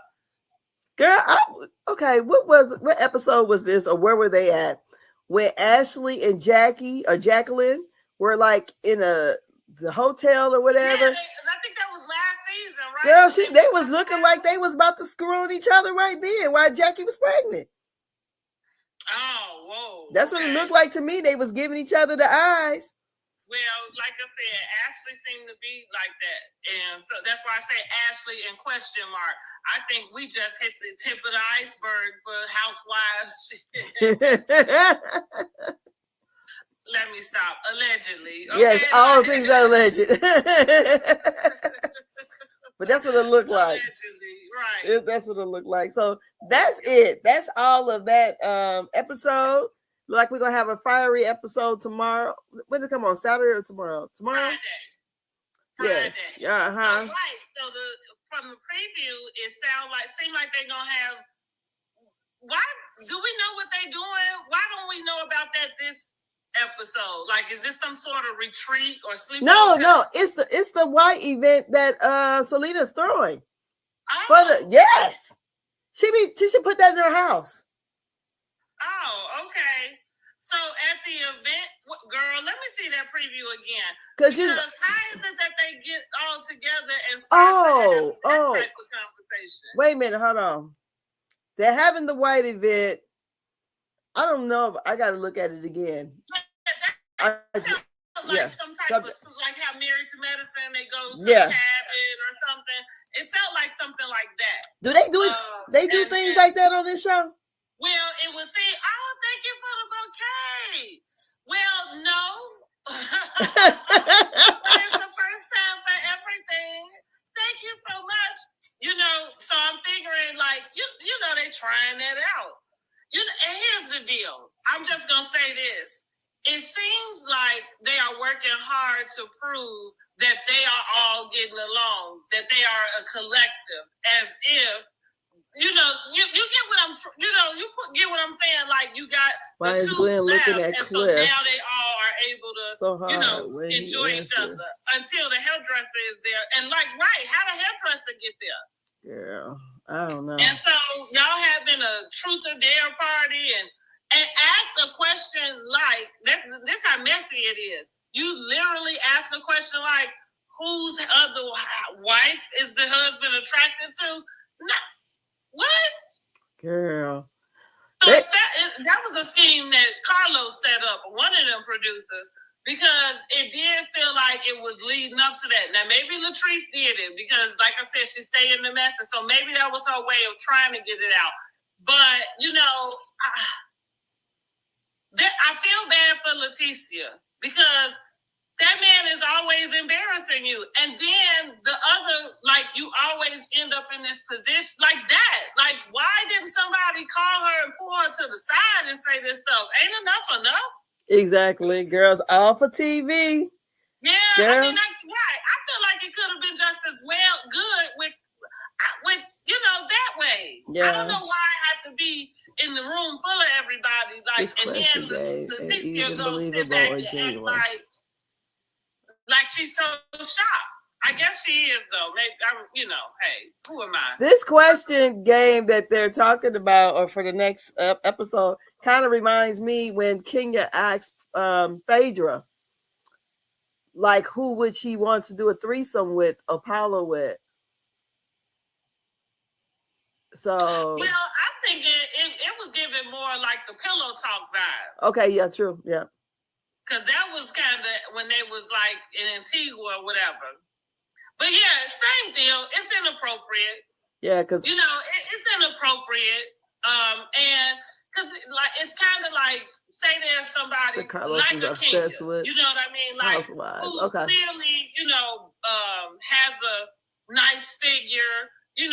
Girl, okay, what episode was this, or where were they at? When Ashley and Jacqueline were like in the hotel or whatever. Yeah, I think that was last season, right? Girl, they was looking like they was about to screw on each other right then while Jackie was pregnant. Oh, whoa. That's what it looked like to me. They was giving each other the eyes. Well, like I said, Ashley seemed to be like that. And so that's why I say Ashley in question mark. I think we just hit the tip of the iceberg for housewives. Let me stop. Allegedly. Okay? Yes, all things are alleged. But that's what it looked like. Allegedly, right. That's what it looked like. So that's it. That's all of that episode. Like we're gonna have a fiery episode tomorrow. When does it come on? Saturday or tomorrow? Tomorrow. Friday. Yes. Yeah. Right. So from the preview, it seemed like they're gonna have. Why do we know what they're doing? Why don't we know about that this episode? Like, is this some sort of retreat or sleep? No. It's the white event that Selena's throwing. Oh. But yes, she should put that in her house. Oh, okay. So at the event, girl, let me see that preview again. Because how is it that they get all together and start that type of conversation? Wait a minute, hold on. They're having the white event. I don't know. I got to look at it again. Some type of, like how Married to Medicine, they go to the cabin or something. It felt like something like that. Do they do it? They do things like that on this show? Well, it was saying, "Oh, thank you for the bouquet." Well, no. It's the first time for everything. Thank you so much. So I'm figuring, like, they're trying that out. And here's the deal. I'm just gonna say this. It seems like they are working hard to prove that they are all getting along, that they are a collective, as if. You get what I'm. Get what I'm saying. Like, you got why the is two Glenn looking at and Cliff? So now they all are able to, enjoy each other until the hairdresser is there. And how the hairdresser get there? Yeah, I don't know. And so y'all having a truth or dare party and ask a question like this. How messy it is. You literally ask a question like, "Whose other wife is the husband attracted to?" No. What? Girl. So that was a scheme that Carlos set up, one of them producers, because it did feel like it was leading up to that. Now, maybe Latrice did it because, like I said, she stayed in the message. So maybe that was her way of trying to get it out. But, I feel bad for Leticia because that man is always embarrassing you. And then the other, you always end up in this position like that. Like, why didn't somebody call her and pull her to the side and say this stuff? Ain't enough? Exactly. Girls, all for TV. Yeah, girl. I feel like it could have been just as good with that way. Yeah. I don't know why I have to be in the room full of everybody. This question then either believable or genuine. Like she's so shocked. I guess she is though. Maybe hey, who am I? This question game that they're talking about, or for the next episode, kind of reminds me when Kenya asked Phaedra, like, who would she want to do a threesome with, Apollo with? So. Well, I'm thinking it was giving more like the pillow talk vibe. Okay. Yeah. True. Yeah. Because that was kind of when they was like in Antigua or whatever. But yeah, same deal. It's inappropriate. Yeah, because it's inappropriate. And because it's kind of like say there's somebody like a Kenya, with, you know what I mean? Like who clearly has a nice figure, is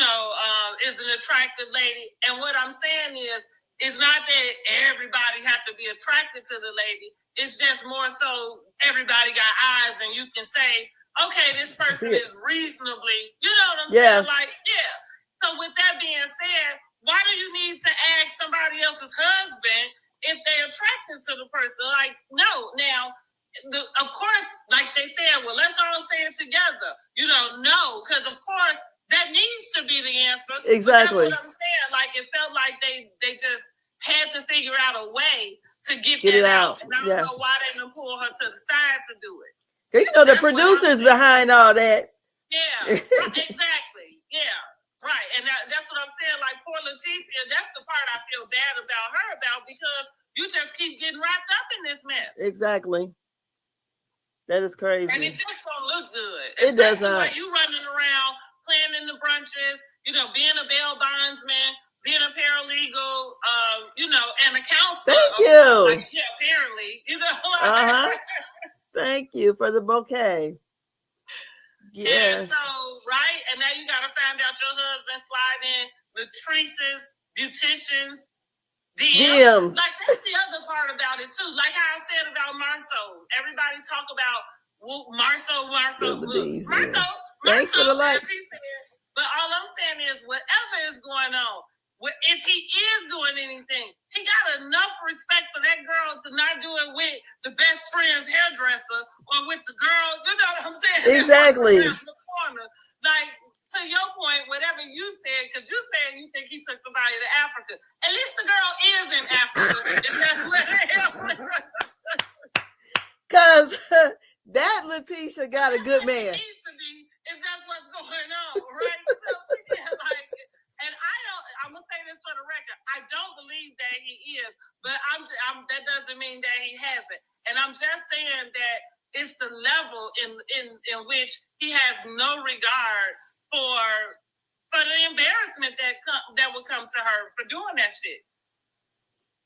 an attractive lady. And what I'm saying is, it's not that everybody have to be attracted to the lady. It's just more so everybody got eyes and you can say, okay, this person is reasonably, you know what I'm saying? Like, yeah. So with that being said, why do you need to ask somebody else's husband if they're attracted to the person? Like, no. Now, of course, like they said, well, let's all say it together. No, because of course that needs to be the answer. Exactly. But that's what I'm saying. Like, it felt like they just had to figure out a way to get it that out. And I don't know why they didn't pull her to the side to do it. Because the producers behind all that. Yeah, exactly. Yeah, right. And that's what I'm saying. Like, poor Leticia, that's the part I feel bad about her because you just keep getting wrapped up in this mess. Exactly. That is crazy. And it just don't look good. It does not. Like you running around, playing in the brunches, being a bail bondsman, being a paralegal, and a counselor. Thank you. Like, yeah, apparently, Thank you for the bouquet. Yeah. So, right? And now you got to find out your husband sliding Latrice's beauticians. DMs. Like, that's the other part about it, too. Like how I said about Marceau. Everybody talk about Marceau. Thanks for the light. But all I'm saying is, whatever is going on, if he is doing anything, he got enough respect for that girl to not do it with the best friend's hairdresser or with the girl. You know what I'm saying? Exactly. Like, to your point, whatever you said, because you said you think he took somebody to Africa. At least the girl is in Africa. If that's where they are. Because that Letitia got a good man. It needs to be, if that's what's going on, right? So, and I'm gonna say this for the record. I don't believe that he is, but that doesn't mean that he hasn't. And I'm just saying that it's the level in which he has no regard for the embarrassment that would come to her for doing that shit.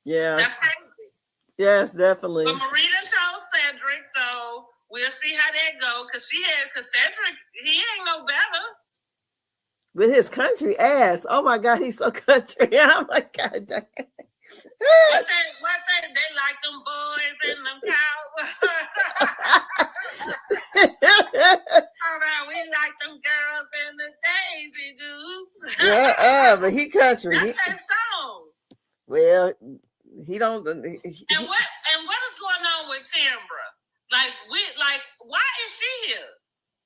Yeah, that's crazy. Yes, definitely. But Marie chose Cedric, so we'll see how that goes. Cause Cedric, he ain't no better. With his country ass. Oh my God, he's so country. Oh my God. What they like them boys and them cowboys. All right, we like them girls and the Daisy dudes. Yeah, but he country. That's that song. Well, he don't. And what is going on with Tambra? Why is she here?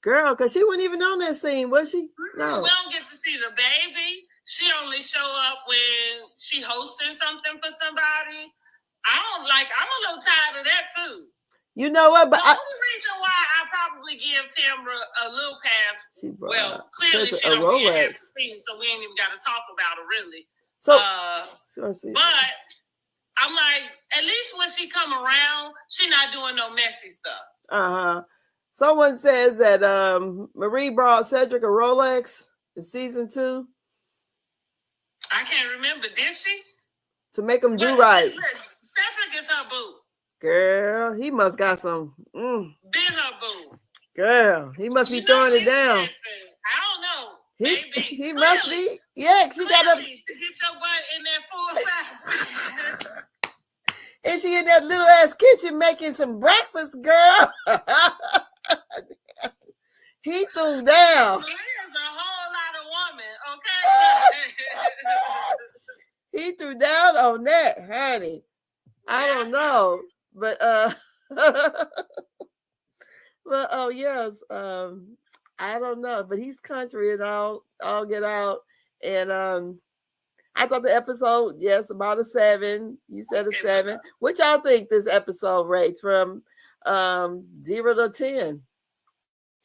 Girl, because she wasn't even on that scene, was she? No. We don't get to see the baby. She only show up when she hosting something for somebody. I'm a little tired of that too. You know what? But the only reason why I probably give Tambra a little pass, clearly she don't get everything, so we ain't even got to talk about her really. So, but I'm like, at least when she come around, she not doing no messy stuff. Someone says that Marie brought Cedric a Rolex in season 2. I can't remember. Did she? To make him do right. Cedric is her boo. Girl, he must got some. Been her boo. Girl, he must be throwing it down. I don't know. Maybe. He must be. Yeah, she got a. Get your butt in that full size. Is she in that little ass kitchen making some breakfast, girl? He threw down. He is a whole lot of woman, okay? He threw down on that, honey. I don't know, but well, oh yes, I don't know, but he's country and all get out, and I thought the episode, yes, about a 7. You said a 7. What y'all think this episode rates from 0 to 10?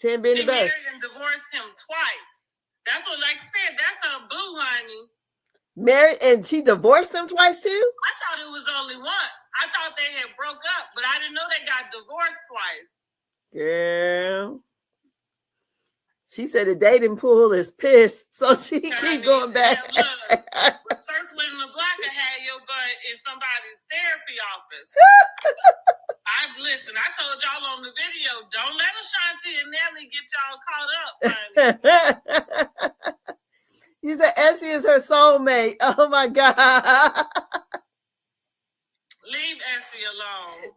10 being the best. She married and divorced him twice. That's what, like I said, that's her boo, honey. Married and she divorced him twice too? I thought it was only once. I thought they had broke up, but I didn't know they got divorced twice. Girl. She said the dating pool is pissed, so she keep going back. Look, circling the block and had your butt in somebody's therapy office. Listen, I told y'all on the video, don't let Ashanti and Nelly get y'all caught up, honey. You said Essie is her soulmate. Oh my God. Leave Essie alone.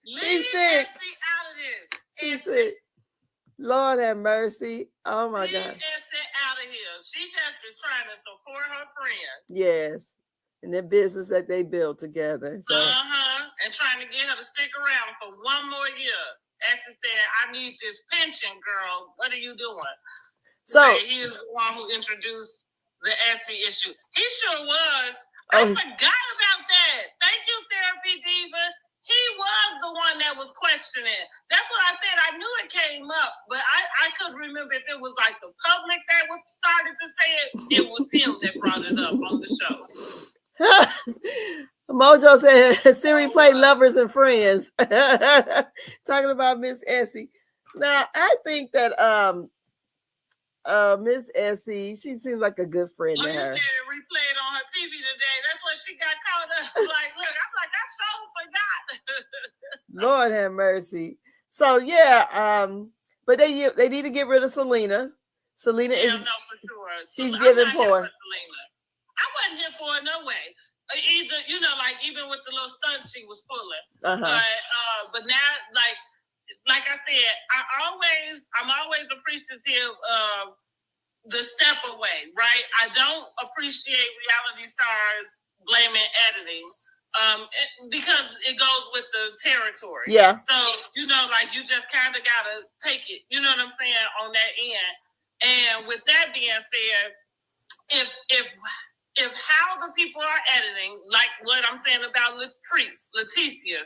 Leave Essie out of this. She's sick. Lord have mercy. Oh my God. Leave Essie out of here. She just is trying to support her friend. Yes. And the business that they built together. So. And trying to get her to stick around for one more year. Essie said, I need this pension, girl. What are you doing? So he is the one who introduced the Essie issue. He sure was. I forgot about that. Thank you, Therapy Diva. He was the one that was questioning. That's what I said. I knew it came up, but I couldn't remember if it was like the public that was started to say it. It was him that brought it up on the show. Mojo said Siri play Lovers and Friends. Talking about Miss Essie. Now I think that Miss Essie, she seems like a good friend to her. You said it replayed on her TV today. That's what she got caught up. Like, look, I'm like, I so forgot. Lord have mercy. So yeah, but they need to get rid of Selena. Selena is no, for sure. She's giving poor. I wasn't here for it no way. Either, like even with the little stunts she was pulling. But now, like I said, I'm always appreciative of the step away, right? I don't appreciate reality stars blaming editing. Because it goes with the territory. Yeah. So, you just kind of got to take it, you know what I'm saying, on that end. And with that being said, if how the people are editing, like what I'm saying about Leticia,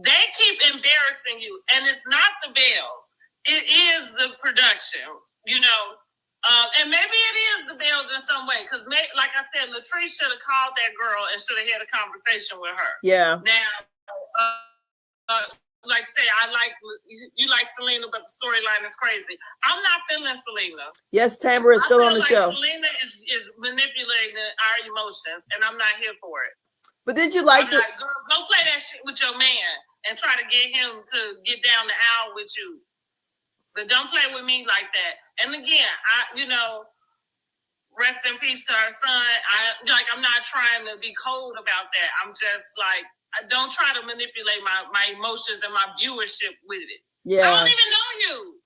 they keep embarrassing you. And it's not the Bells. It is the production, and maybe it is the Bells in some way. Because, like I said, Latrice should have called that girl and should have had a conversation with her. Yeah. Now, like I say, you like Selena, but the storyline is crazy. I'm not feeling Selena. Yes, Tamara is still on the show. Selena is manipulating our emotions, and I'm not here for it. But did you like it? Go play that shit with your man and try to get him to get down the aisle with you. But don't play with me like that. And again, rest in peace to our son. I'm not trying to be cold about that. I'm just like, I don't try to manipulate my emotions and my viewership with it. Yeah. I don't even know you.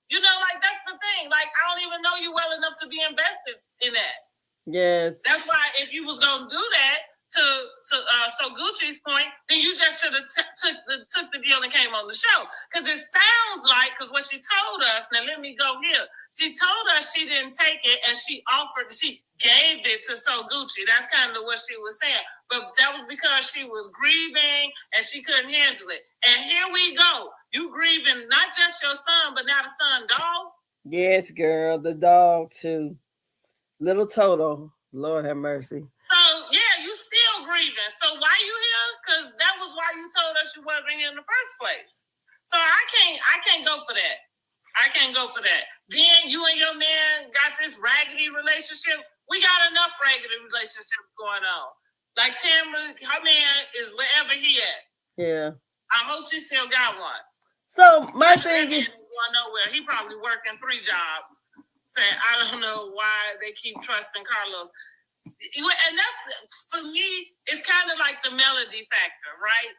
That's the thing. Like, I don't even know you well enough to be invested in that. Yes. That's why if you was going to do that, so Gucci's point, then you just should have took the deal and came on the show. Because it sounds like, because what she told us, now let me go here. She told us she didn't take it and she gave it to So Gucci. That's kind of what she was saying. But that was because she was grieving and she couldn't handle it. And here we go. You grieving not just your son, but now the son dog? Yes, girl. The dog, too. Little Toto. Lord have mercy. So, yeah, you still grieving. So why you here? Because that was why you told us you wasn't here in the first place. So I can't go for that. I can't go for that. Then you and your man got this raggedy relationship. We got enough raggedy relationships going on. Like Tamara, her man is wherever he at. Yeah. I hope she still got one. So my thing is going nowhere. He probably working 3 jobs. I don't know why they keep trusting Carlos. And that's, for me, it's kind of like the melody factor, right?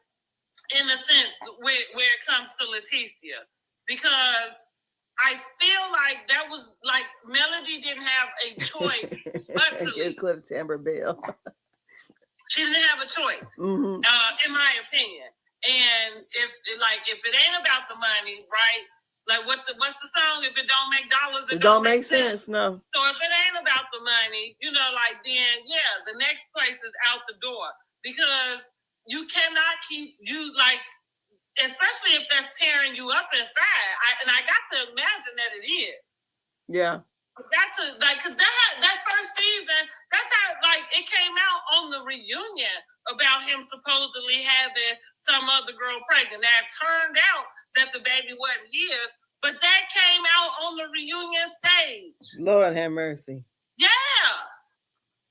In a sense, where it comes to Leticia. Because I feel like that was like Melody didn't have a choice but to give Cliff Timber Belle. She didn't have a choice, in my opinion. And if it ain't about the money, right? Like what's the song? If it don't make dollars, it don't make sense. No. So if it ain't about the money, then the next place is out the door, because you cannot keep especially if that's tearing you up inside. I got to imagine that it is. Yeah. Because that first season, that's how it came out on the reunion about him supposedly having some other girl pregnant. Now it turned out that the baby wasn't his, but that came out on the reunion stage. Lord have mercy. Yeah.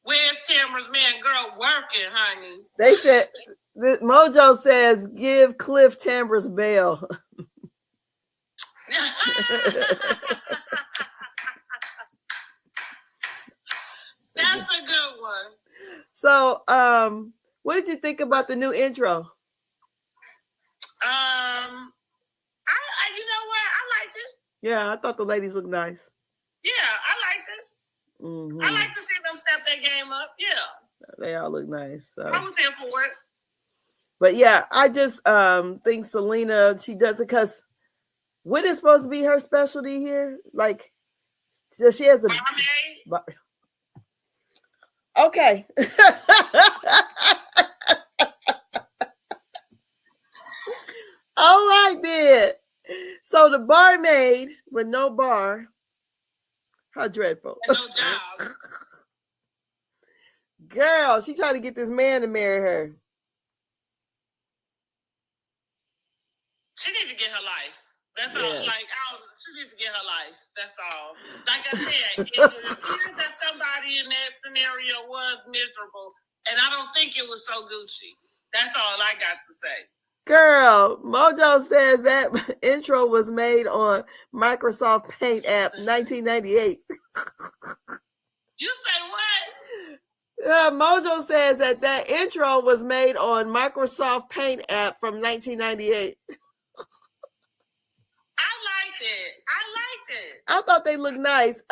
Where's Tamara's man girl working, honey? They said, Mojo says, give Cliff Tamara's Belle. That's a good one. So, what did you think about the new intro? You know what? I like it. Yeah, I thought the ladies looked nice. Yeah, I like this. Mm-hmm. I like to see them step their game up. Yeah. They all look nice. So. I was there for it. But yeah, I just think Selena, she does it because what is supposed to be her specialty here? Like, so she has a... Okay. All right, then. So the barmaid with no bar. How dreadful. And no job. Girl, she trying to get this man to marry her. She need to get her life. That's all. Like, she needs to get her life. That's all. Like I said, it appears that somebody in that scenario was miserable, and I don't think it was so Gucci. That's all I got to say. Girl, Mojo says that intro was made on Microsoft Paint app 1998. You say what? Mojo says that intro was made on Microsoft Paint app from 1998. I liked it. I thought they looked nice.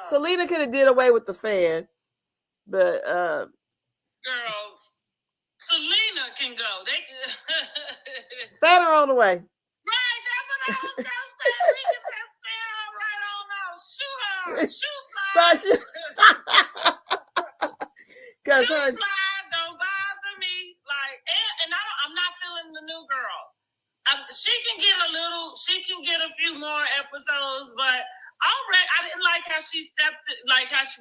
Selena could have did away with the fan, but girl, Selena can go. They fan her on the way. Right, that's what I was gonna say. We can just fan her right on out. Shoot her. Shoot fly. Don't bother me. Like, and I'm not feeling the new girl. She can get a few more episodes, but I didn't like how she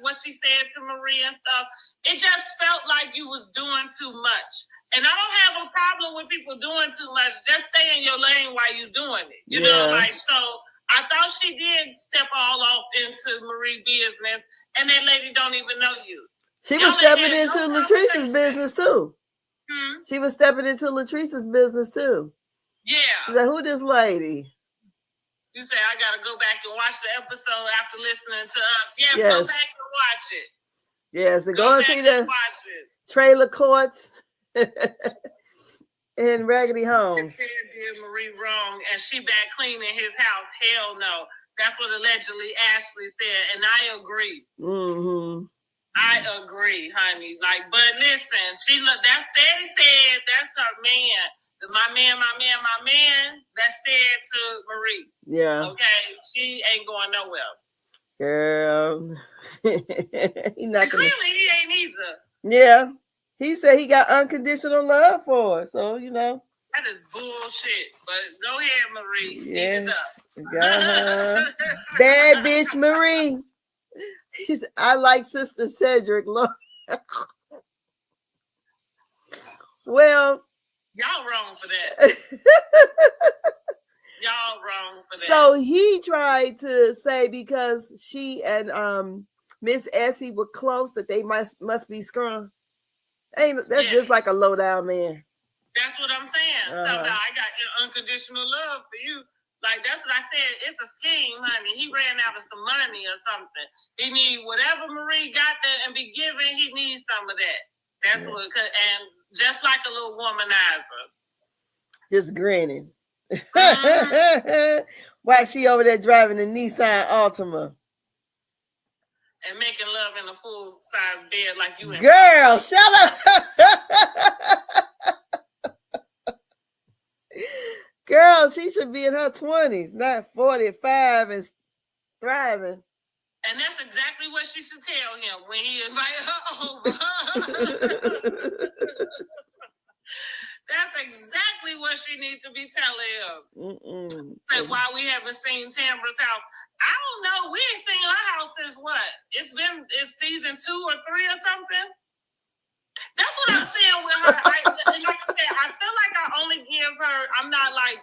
what she said to Marie and stuff. It just felt like you was doing too much. And I don't have a problem with people doing too much. Just stay in your lane while you're doing it. You know, so I thought she did step all off into Marie's business, and that lady don't even know you. She was stepping into Latrice's business too. She was stepping into Latrice's business too. Yeah. She's like, who this lady? You say, I got to go back and watch the episode after listening to yes. Go back and watch it. Yes, and go and see the trailer courts and Raggedy Homes. Did Marie wrong, and she back cleaning his house. Hell no. That's what allegedly Ashley said, and I agree. Mm-hmm. I agree, honey. Like, but listen, that's Ceddy Ced. That's her man. My man. That's said to Marie. Yeah. Okay, she ain't going nowhere. Girl, he not gonna. Clearly, he ain't either. Yeah, he said he got unconditional love for her. So you know. That is bullshit. But go ahead, Marie. Yeah. Got her. Bad bitch, Marie. He said, I like Sister Cedric. Lord. Well, y'all wrong for that. Y'all wrong for that. So he tried to say because she and Miss Essie were close that they must be scrum. That's just like a low down man. That's what I'm saying. So now I got unconditional love for you. Like, that's what I said. It's a scheme, honey. He ran out of some money or something. He need whatever Marie got there and be given, he needs some of that. That's what, and just like a little womanizer. Just grinning. Why she over there driving the Nissan Altima? And making love in a full-size bed like you. Girl, shut up. Girl, she should be in her 20s, not 45 and thriving. And that's exactly what she should tell him when he invited her over. That's exactly what she needs to be telling him. Like, why we haven't seen Tambra's house. I don't know. We ain't seen her house since what? It's season 2 or 3 or something. That's what I'm saying with her. Like I said, I feel like I only give her, I'm not like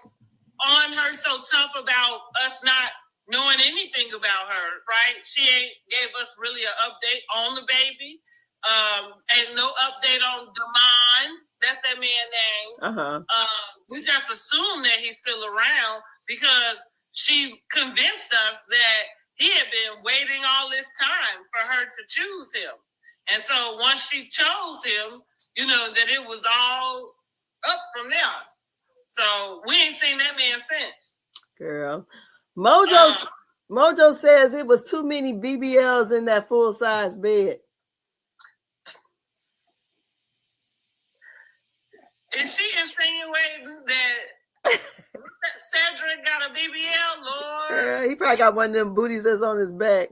on her so tough about us not knowing anything about her, right? She ain't gave us really an update on the baby. And no update on Damon. That's that man's name. We just assume that he's still around because she convinced us that he had been waiting all this time for her to choose him. And so once she chose him, you know, that it was all up from there. So we ain't seen that man since. Girl. Mojo says it was too many BBLs in that full-size bed. Is she insinuating that Cedric got a BBL, Lord? Yeah, he probably got one of them booties that's on his back.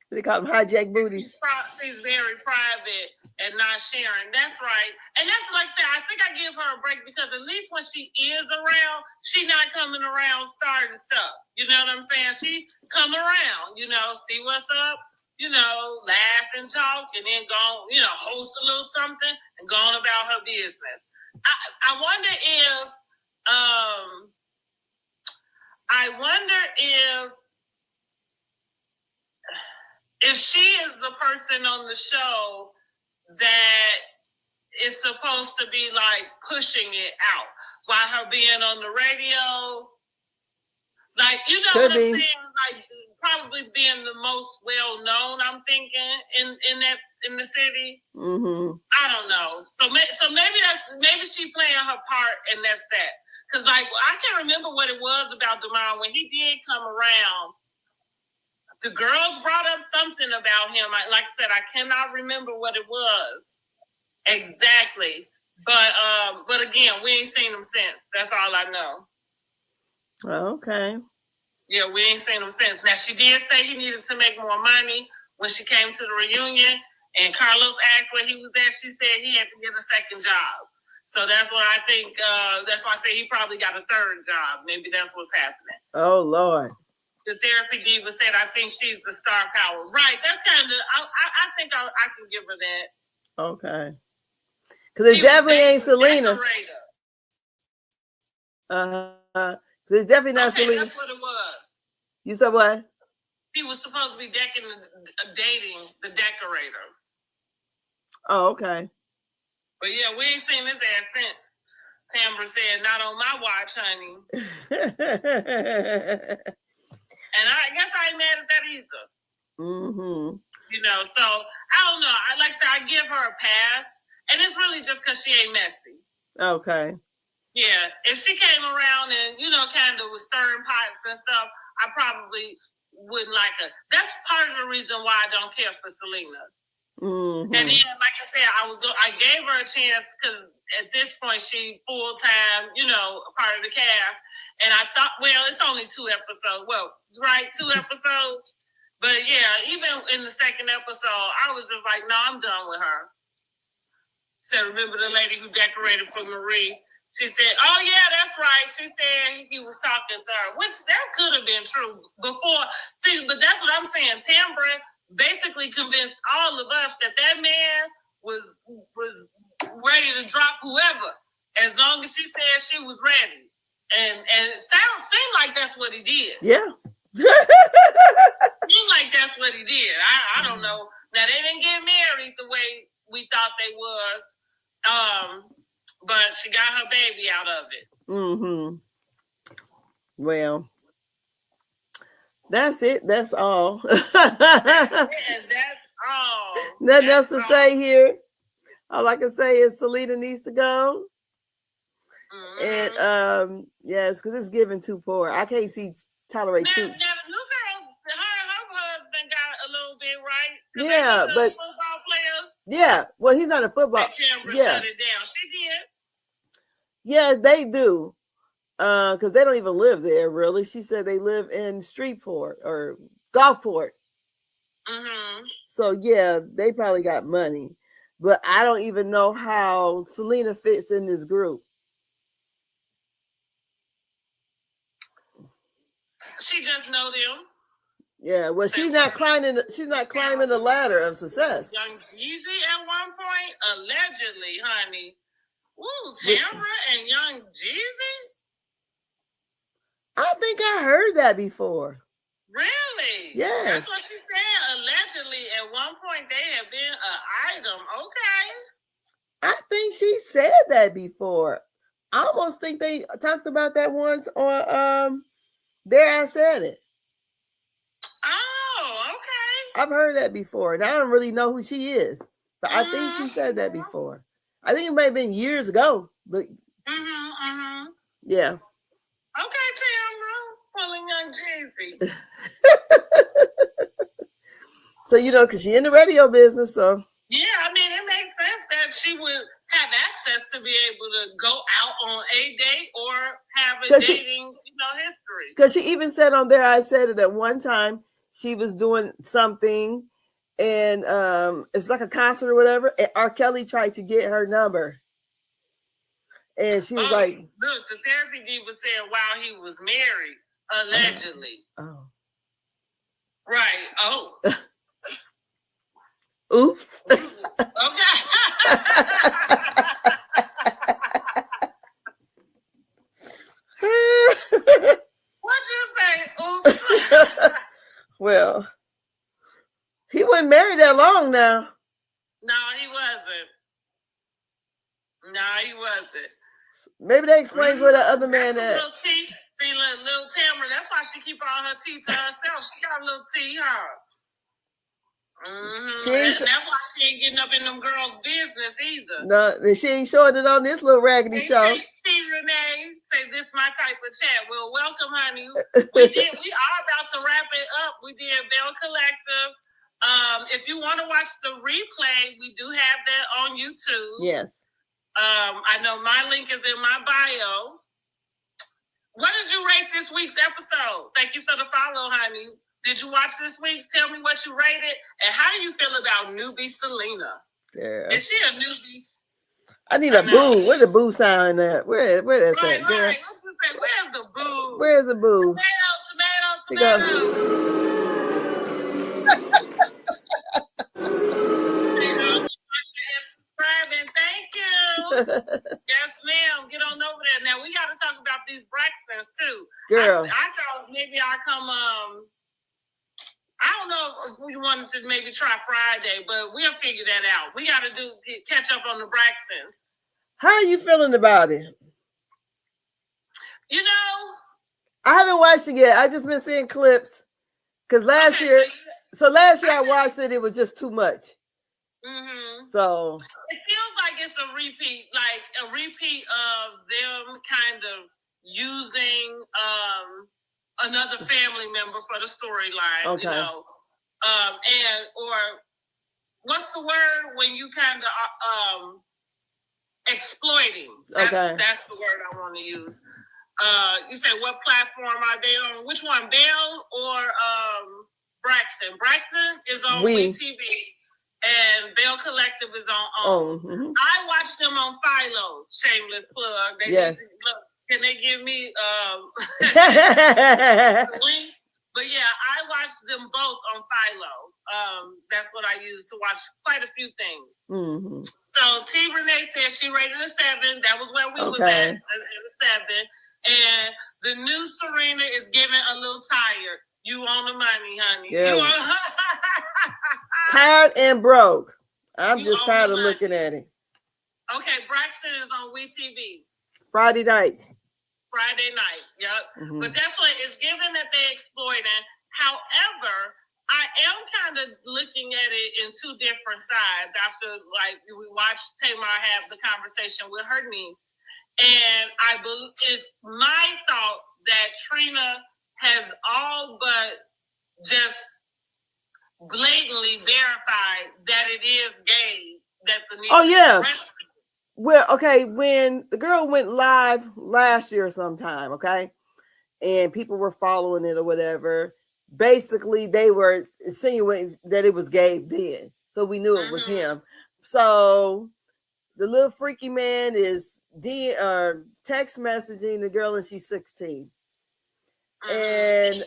They call them hijack booties. She's very private and not sharing. That's right. And that's like I said, I think I give her a break because at least when she is around, she not coming around starting stuff. You know what I'm saying? She come around, you know, see what's up. laugh and talk, and then go, host a little something and go on about her business. I wonder if she is the person on the show that is supposed to be like pushing it out while her being on the radio. Like, what I'm saying? Like, probably being the most well known, I'm thinking, in the city. Mm-hmm. I don't know. So maybe she playing her part, and that's that. Because like I can't remember what it was about Demar when he did come around. The girls brought up something about him. Like I said, I cannot remember what it was exactly. But again, we ain't seen him since. That's all I know. Okay. Yeah, we ain't seen him since. Now, she did say he needed to make more money when she came to the reunion, and Carlos asked where he was at. She said he had to get a second job. So that's what I think. That's why I say he probably got a third job. Maybe that's what's happening. Oh, Lord. The therapy diva said, I think she's the star power. Right. That's kind of, I think I can give her that. Okay. Because it definitely ain't Selena. It's definitely not Selena. That's what it was. You said what? He was supposed to be dating the decorator. Oh, okay. But yeah, we ain't seen his ass since. Tambra said, not on my watch, honey. And I guess I ain't mad at that either. Mm-hmm. So I don't know. I give her a pass. And it's really just because she ain't messy. Okay. Yeah, if she came around and, kind of was stirring pots and stuff, I probably wouldn't like her. That's part of the reason why I don't care for Selena. Mm-hmm. And then, like I said, I gave her a chance because at this point she full-time, a part of the cast. And I thought, well, it's only 2 episodes. Well, right, 2 episodes. But yeah, even in the second episode, I was just like, no, I'm done with her. So remember the lady who decorated for Marie? She said, oh, yeah, that's right. She said he was talking to her, which that could have been true before. See, but that's what I'm saying. Tambra basically convinced all of us that man was ready to drop whoever as long as she said she was ready. And it seemed like that's what he did. Yeah. Seemed like that's what he did. I don't know. Now, they didn't get married the way we thought they was. But she got her baby out of it. Mm-hmm. Well, that's it. That's all. That's all. Nothing else to say here. All I can say is Selena needs to go. Mm-hmm. And yes, because it's giving too poor. I can't tolerate too. Now, the new girl, her husband got a little bit right. Yeah, but football players. Yeah, well, he's not a football. Yeah, she did. Yeah, they do. Because they don't even live there, really. She said they live in Streetport or Gulfport. Mm-hmm. So, yeah, they probably got money. But I don't even know how Selena fits in this group. She just know them. Yeah, well, she's not climbing the ladder of success. Young Jeezy at one point, allegedly, honey. Ooh, Tambra and Young Jeezy? I think I heard that before. Really? Yeah. That's what she said. Allegedly, at one point, they have been an item. Okay. I think she said that before. I almost think they talked about that once on There I Said It. Oh, okay. I've heard that before, and I don't really know who she is, but I think she said that before. I think it may have been years ago, but yeah. Okay, Tamra, pulling Young Jeezy. So, because she's in the radio business, so. Yeah, I mean, it makes sense that she would have access to be able to go out on a date or have a dating, history. Because she even said on There I Said It that one time she was doing something, and it's like a concert or whatever, and R. Kelly tried to get her number. And she was like... Look, the therapy diva said while he was married, allegedly. Oh. Right. Oh. Oops. Okay. What'd you say? Oops. Well, he wasn't married that long now. No, he wasn't. Maybe that explains where the other man at. Little T. See, little Tamara, that's why she keep all her tea to herself. She got a little tea, huh? Mm-hmm. That's why she ain't getting up in them girls' business either. No, she ain't showing it on this little raggedy show. Renee, say this my type of chat. Well, welcome, honey. We are about to wrap it up. We did Belle Collective. If you want to watch the replay, we do have that on YouTube. Yes. I know my link is in my bio. What did you rate this week's episode? Thank you for the follow, honey. Did you watch this week? Tell me what you rated. And how do you feel about newbie Selena? Yeah. Is she a newbie? I need a boo. Where's the boo sign at? Where that's right, at, girl? Right. Where's the boo? Where's the boo? Tomato. Thank you. Yes, ma'am. Get on over there. Now we got to talk about these Braxtons too. Girl, I thought maybe I come. I don't know if we wanted to maybe try Friday, but we'll figure that out. We got to catch up on the Braxtons. How are you feeling about it? You know, I haven't watched it yet. I just been seeing clips because last year I watched it. It was just too much. Mm-hmm. So it feels like it's a repeat of them kind of using another family member for the storyline. Okay. You know, or what's the word when you kind of exploiting? That's the word I want to use. You said what platform are they on? Which one, Belle or Braxton? Braxton is on WeTV. And Belle Collective is on. Mm-hmm. I watched them on Philo. Shameless plug. Can they give me the link? But yeah, I watched them both on Philo. That's what I use to watch quite a few things. Mm-hmm. So T. Renee said she rated a 7. That was where we was at, a 7. And the new Serena is giving a little tired. You on the money, honey. Yeah. Tired and broke. I'm just tired of looking at it. Okay, Braxton is on WeTV. Friday night. Yep. Mm-hmm. But that's what it's given that they're exploiting. However, I am kind of looking at it in two different sides after, like, we watched Tamar have the conversation with her niece. And I believe it's my thought that Trina has all but just blatantly verified that it is gay. That the niece Well, okay, when the girl went live last year sometime, okay, and people were following it or whatever, basically they were insinuating that it was gay then. So we knew it was him. So the little freaky man is text messaging the girl and she's 16. And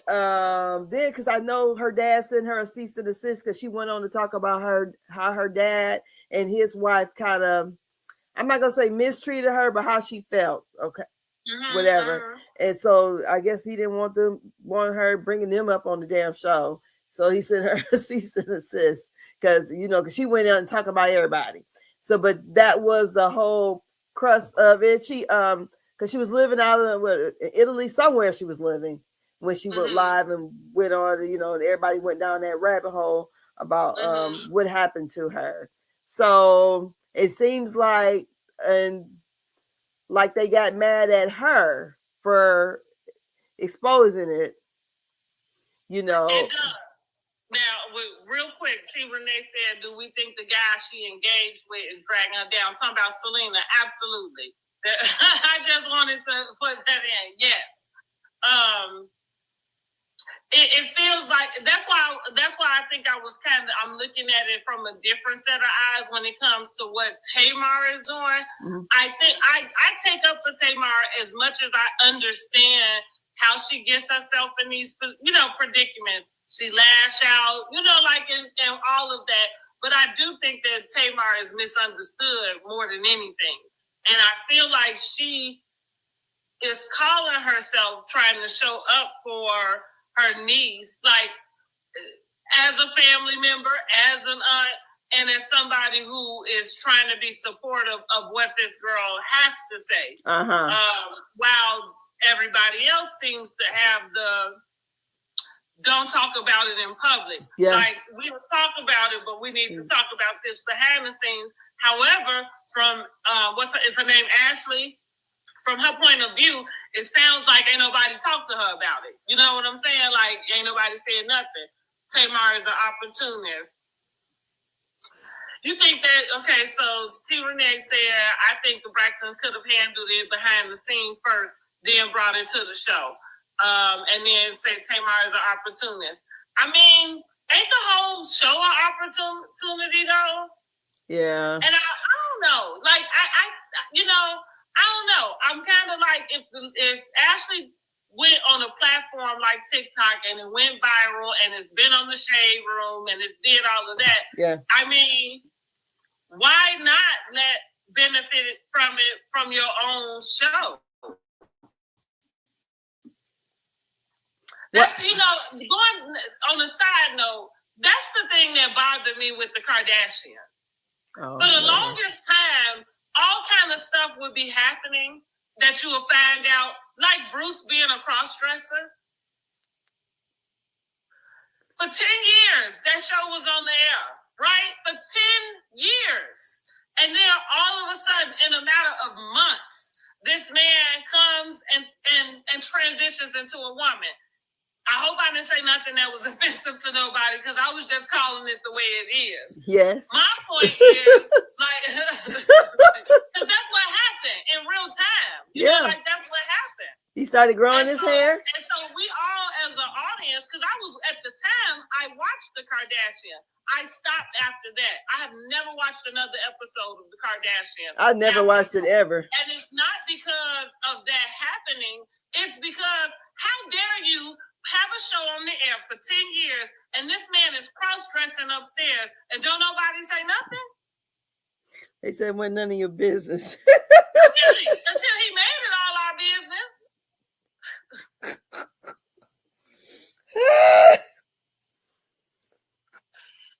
then because I know her dad sent her a cease and desist because she went on to talk about how her dad and his wife kind of, I'm not gonna say mistreated her, but how she felt. Okay, whatever. And so I guess he didn't want her bringing them up on the damn show. So he sent her a cease and desist because she went out and talked about everybody. So, but that was the whole crust of it. She because she was living out in Italy somewhere. She was living when she went live and went on. And everybody went down that rabbit hole about what happened to her. So it seems like they got mad at her for exposing it. It does. Now, real quick, T. Renee said, do we think the guy she engaged with is dragging her down? Talking about Selena, absolutely. I just wanted to put that in. Yes. It feels like that's why I think I'm looking at it from a different set of eyes when it comes to what Tamar is doing. Mm-hmm. I think I take up for Tamar as much as I understand how she gets herself in these predicaments. She lash out, like in all of that. but I do think that Tamar is misunderstood more than anything. And I feel like she is calling herself trying to show up for her niece, like as a family member, as an aunt, and as somebody who is trying to be supportive of what this girl has to say. While everybody else seems to have the don't talk about it in public. Yeah. Like, we will talk about it, but we need to talk about this behind the scenes. However, from, is her name, Ashley? From her point of view, it sounds like ain't nobody talked to her about it. You know what I'm saying? Like, ain't nobody said nothing. Tamar is an opportunist. You think that, okay, so T. Renee said, I think the Braxtons could have handled it behind the scenes first, then brought it to the show. And then say Tamar is an opportunist. I mean, ain't the whole show an opportunity though? Yeah. And I don't know. Like I don't know. I'm kind of like if Ashley went on a platform like TikTok and it went viral and it's been on the Shade Room and it did all of that. Yeah. I mean, why not let benefit from it from your own show? That's, going on a side note, that's the thing that bothered me with the Kardashians. For the longest time, all kind of stuff would be happening that you would find out, like Bruce being a cross-dresser. For 10 years, that show was on the air, right? For 10 years. And then all of a sudden, in a matter of months, this man comes and transitions into a woman. I hope I didn't say nothing that was offensive to nobody because I was just calling it the way it is. Yes. My point is, like, because that's what happened in real time. You know, like, that's what happened. He started growing his hair. And so we all, as an audience, because I was, at the time, I watched the Kardashians. I stopped after that. I have never watched another episode of the Kardashians. I never watched it ever. And it's not because of that happening. It's because, how dare you have a show on the air for 10 years and this man is cross-dressing upstairs and don't nobody say nothing? They said, well, none of your business. Until he made it all our business.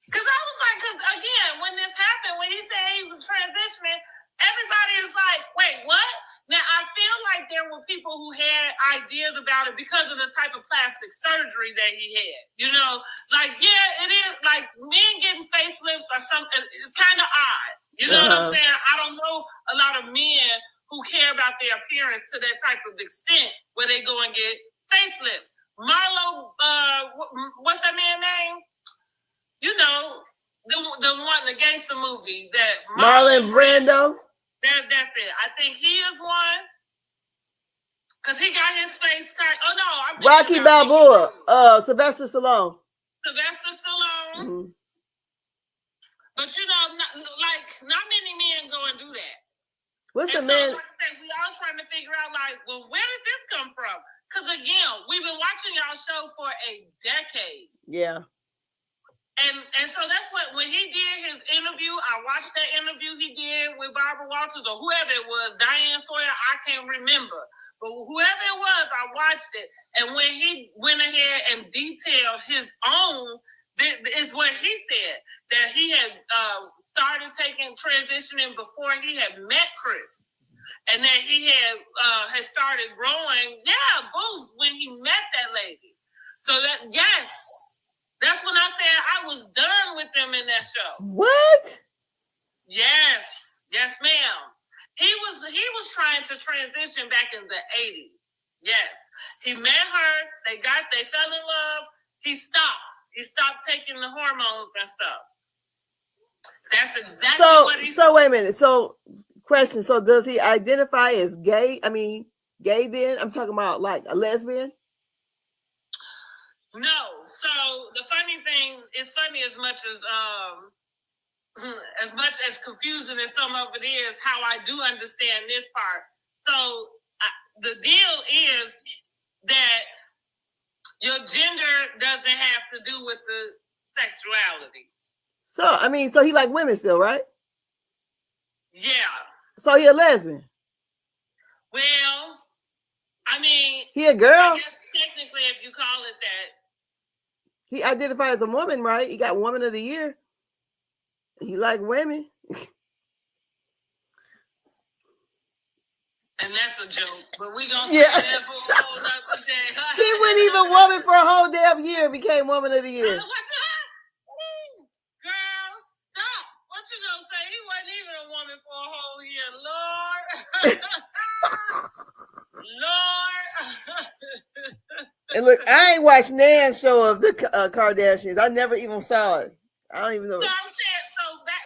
Because I was like, because again, when this happened, when he said he was transitioning, everybody was like, wait, what? Now, I feel like there were people who had ideas about it because of the type of plastic surgery that he had. You know, like, yeah, it is like men getting facelifts or something. It's kind of odd. You know what I'm saying? I don't know a lot of men who care about their appearance to that type of extent where they go and get facelifts. Marlo, what's that man's name? You know, the one, the gangster movie that Marlon Brando. That's it. I think he is one. Because he got his face cut. Oh, no. Rocky Balboa. Sylvester Stallone. Mm-hmm. But, not many men go and do that. What's the man? Like I said, we all trying to figure out, well, where did this come from? Because, again, we've been watching y'all show for a decade. Yeah. And so that's what, when he did his interview, I watched that interview he did with Barbara Walters or whoever it was, Diane Sawyer, I can't remember. But whoever it was, I watched it. And when he went ahead and detailed his own, is what he said, that he had started transitioning before he had met Chris. And that he had started growing, boost when he met that lady. So that, yes. That's when I said I was done with them in that show. What? Yes, ma'am. He was trying to transition back in the 80s. Yes. He met her, they fell in love, he stopped. He stopped taking the hormones and stuff. That's exactly what he said. So wait a minute. So question, so does he identify as gay? I mean, gay then? I'm talking about like a lesbian? No. So the funny thing, it's funny as much as confusing as some of it is, how I do understand this part. So the deal is that your gender doesn't have to do with the sexuality. So, I mean, so he like women still, right? Yeah. So he a lesbian? Well, I mean, he a girl? I guess technically, if you call it that. He identifies as a woman, right? He got Woman of the Year. He like women. And that's a joke, but we gonna say that for a whole nother day. He wasn't even woman for a whole damn year. Became Woman of the Year. Girl, stop. What you gonna say? He wasn't even a woman for a whole year. Lord. Lord. And look, I ain't watched Nan's show of the Kardashians. I never even saw it. I don't even know. So I'm saying,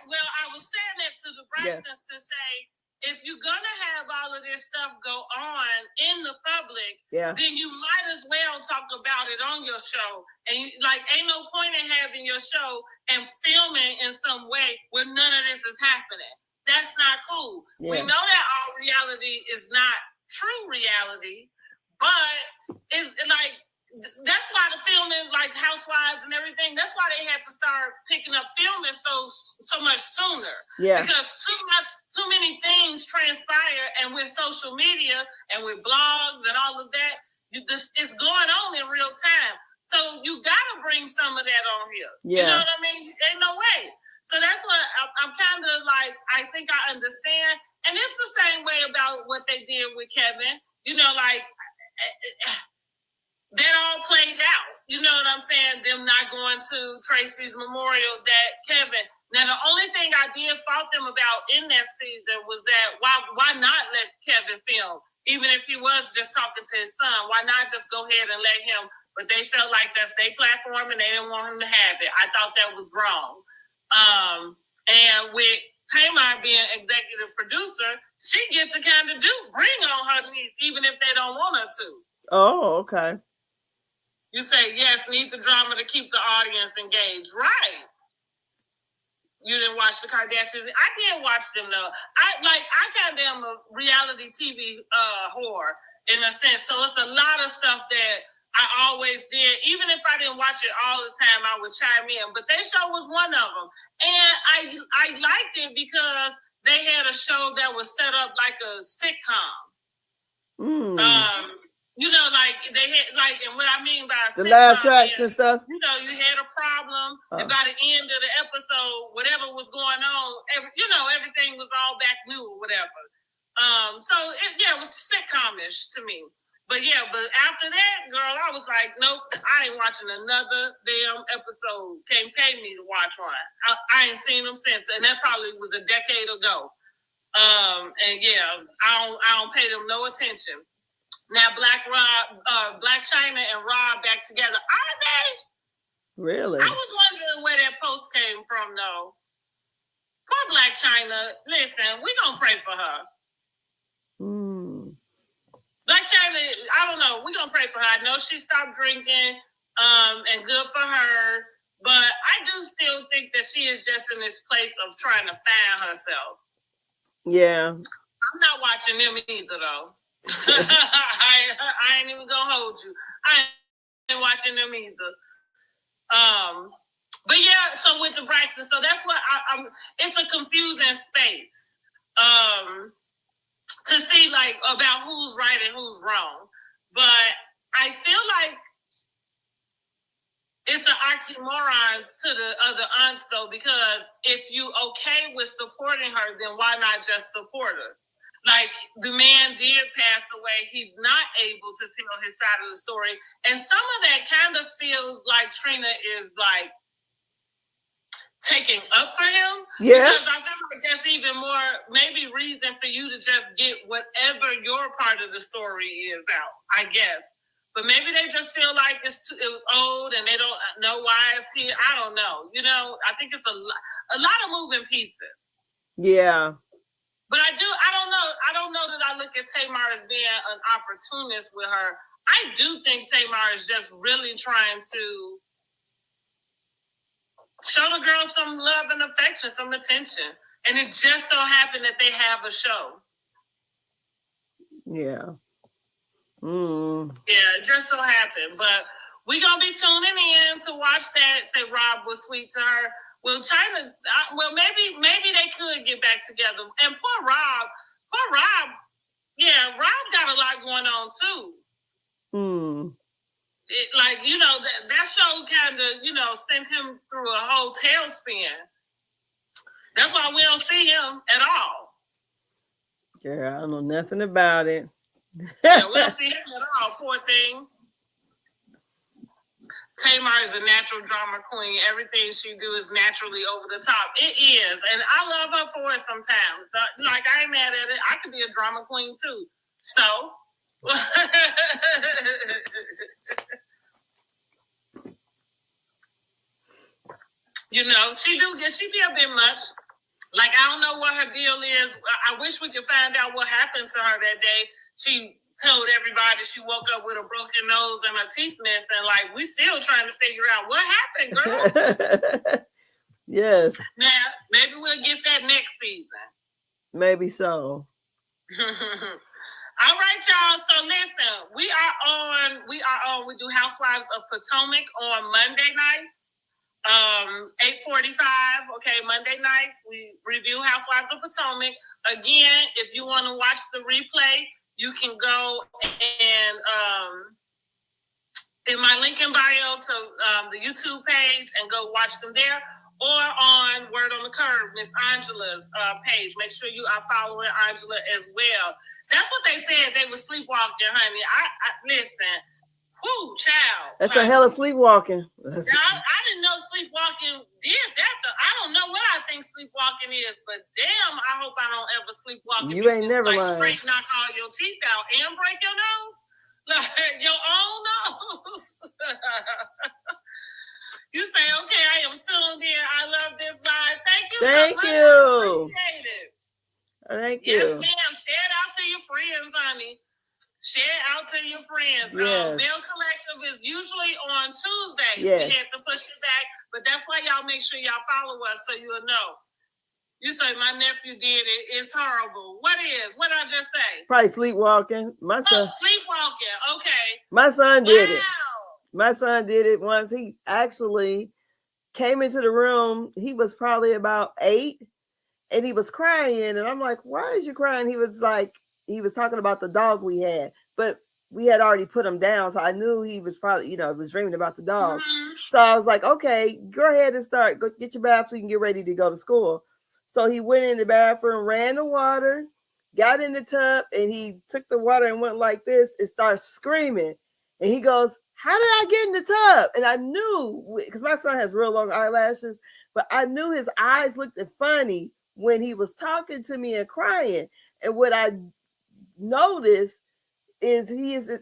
I was saying that to the Braxtons to say, if you're gonna have all of this stuff go on in the public, then you might as well talk about it on your show. And ain't no point in having your show and filming in some way where none of this is happening. That's not cool. Yeah. We know that all reality is not true reality, but it's like that's why the filming, like Housewives and everything, that's why they had to start picking up filming so much sooner. Yeah. Because too many things transpire, and with social media and with blogs and all of that, it's going on in real time. So you gotta bring some of that on here. Yeah. You know what I mean? Ain't no way. So that's what I'm kind of like, I think I understand. And it's the same way about what they did with Kevin. You know, like that all played out. You know what I'm saying? Them not going to Tracy's memorial, that Kevin. Now, the only thing I did fault them about in that season was that why not let Kevin film? Even if he was just talking to his son, why not just go ahead and let him? But they felt like that's their platform and they didn't want him to have it. I thought that was wrong. And with PolyAMarie being executive producer, she gets to kind of bring on her niece, even if they don't want her to. Oh, okay. You say, yes, need the drama to keep the audience engaged. Right. You didn't watch the Kardashians. I did watch them, though. I kind of am a reality TV whore, in a sense. So it's a lot of stuff that I always did. Even if I didn't watch it all the time, I would chime in. But their show was one of them. And I liked it because they had a show that was set up like a sitcom. You know, like they had, and what I mean by the laugh tracks and stuff. You know, you had a problem, and by the end of the episode, whatever was going on, everything was all back new or whatever. It was sitcom-ish to me. But after that, girl, I was like, nope, I ain't watching another damn episode. Can't pay me to watch one. I ain't seen them since, and that probably was a decade ago. I don't pay them no attention. Now, Black China and Rob back together. Are they? Really? I was wondering where that post came from, though. Poor Black China. Listen, we gonna pray for her. Black China, I don't know. We gonna pray for her. I know she stopped drinking, and good for her. But I do still think that she is just in this place of trying to find herself. Yeah. I'm not watching them either, though. I ain't even gonna hold you. I ain't watching them either. So with the Braxton, so that's what I'm. It's a confusing space to see about who's right and who's wrong. But I feel like it's an oxymoron to the other aunts, though, because if you okay with supporting her, then why not just support her? Like, the man did pass away. He's not able to tell his side of the story. And some of that kind of feels like Trina is, taking up for him. Yeah. Because I feel like that's even more, maybe reason for you to just get whatever your part of the story is out, I guess. But maybe they just feel like it was old and they don't know why it's here. I don't know. I think it's a lot of moving pieces. Yeah. But I don't know that I look at PolyAMarie as being an opportunist with her. I do think PolyAMarie is just really trying to show the girl some love and affection, some attention. And it just so happened that they have a show. Yeah. Yeah, it just so happened. But we're going to be tuning in to watch that. Say Rob was sweet to her. Well, China. Maybe they could get back together. And poor Rob. Yeah, Rob got a lot going on too. That show kind of, sent him through a whole tailspin. That's why we don't see him at all. Girl, I don't know nothing about it. Yeah, we don't see him at all, poor thing. Tamar is a natural drama queen. Everything she do is naturally over the top. It is. And I love her for it sometimes. I ain't mad at it. I could be a drama queen too. So... she be a bit much. I don't know what her deal is. I wish we could find out what happened to her that day. She told everybody she woke up with a broken nose and her teeth missing. And we still trying to figure out what happened, girl. Yes. Now, maybe we'll get that next season. Maybe so. All right, y'all. So listen, we do Housewives of Potomac on Monday night. 8:45. Okay, Monday night we review Housewives of Potomac. Again, if you want to watch the replay, you can go and in my link in bio to the YouTube page and go watch them there, or on Word on the Curve, Miss Angela's page. Make sure you are following Angela as well. That's what they said. They were sleepwalking, honey. I listen. Whoo, child. That's a hell of sleepwalking. I didn't know sleepwalking did that. I don't know what I think sleepwalking is, but damn, I hope I don't ever sleepwalk. You ain't never lying. Straight knock all your teeth out and break your nose. Your own nose. You say, okay, I am tuned in. I love this vibe. Thank you. Thank so you. Appreciate it. Thank you. Yes, ma'am. Share it out to your friends, honey. Share it out to your friends. Yes. Belle Collective is usually on Tuesdays. Yes. We had to push it back, but that's why y'all make sure y'all follow us so you'll know. You say my nephew did it. It's horrible. What is? What did I just say? Probably sleepwalking. My son. Sleepwalking. Okay. My son did it. My son did it once. He actually came into the room. He was probably about 8, and he was crying. And I'm like, "Why is you crying?" He was talking about the dog we had, but we had already put him down. So I knew he was probably, was dreaming about the dog. Mm-hmm. So I was like, okay, go ahead and go get your bath so you can get ready to go to school. So he went in the bathroom, ran the water, got in the tub, and he took the water and went like this and started screaming. And he goes, "How did I get in the tub?" And I knew, because my son has real long eyelashes, but I knew his eyes looked funny when he was talking to me and crying. And what I noticed is his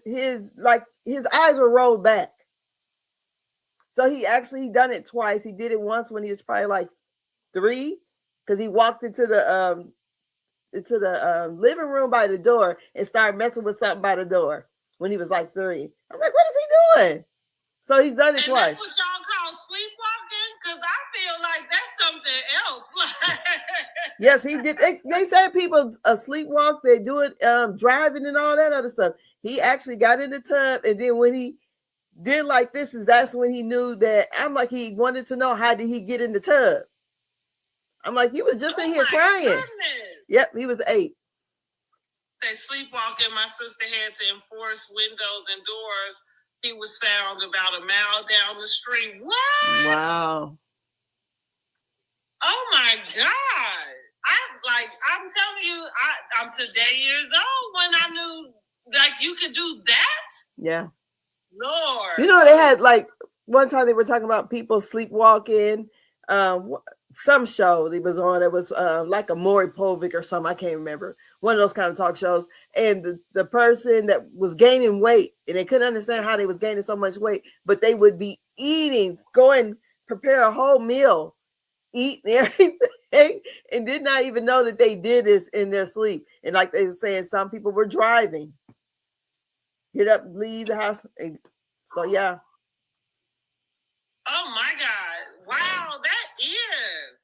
eyes were rolled back. So he actually done it twice. He did it once when he was probably 3, because he walked into the living room by the door and started messing with something by the door when he was 3. I'm like, what is he doing? So he's done it twice. That's what y'all call sleepwalking? Because I feel like that's something else. Yes, he did. They say people sleepwalk, they do it driving and all that other stuff. He actually got in the tub, and then when he did like this, that's when he knew that. I'm like, he wanted to know, how did he get in the tub? I'm like, you was just in here crying. Goodness. Yep, he was 8. They sleepwalking. My sister had to enforce windows and doors. He was found about a mile down the street. What? Wow. Oh my God. I'm telling you, I'm today years old when I knew you could do that. Yeah. Lord. They had one time they were talking about people sleepwalking. Some show they was on. It was like a Maury Povich or something. I can't remember. One of those kind of talk shows. And the person that was gaining weight, and they couldn't understand how they was gaining so much weight, but they would be eating, prepare a whole meal, eat everything, and did not even know that they did this in their sleep. And like they were saying, some people were driving, get up, leave the house. And so, yeah. Oh my God. Wow, that is.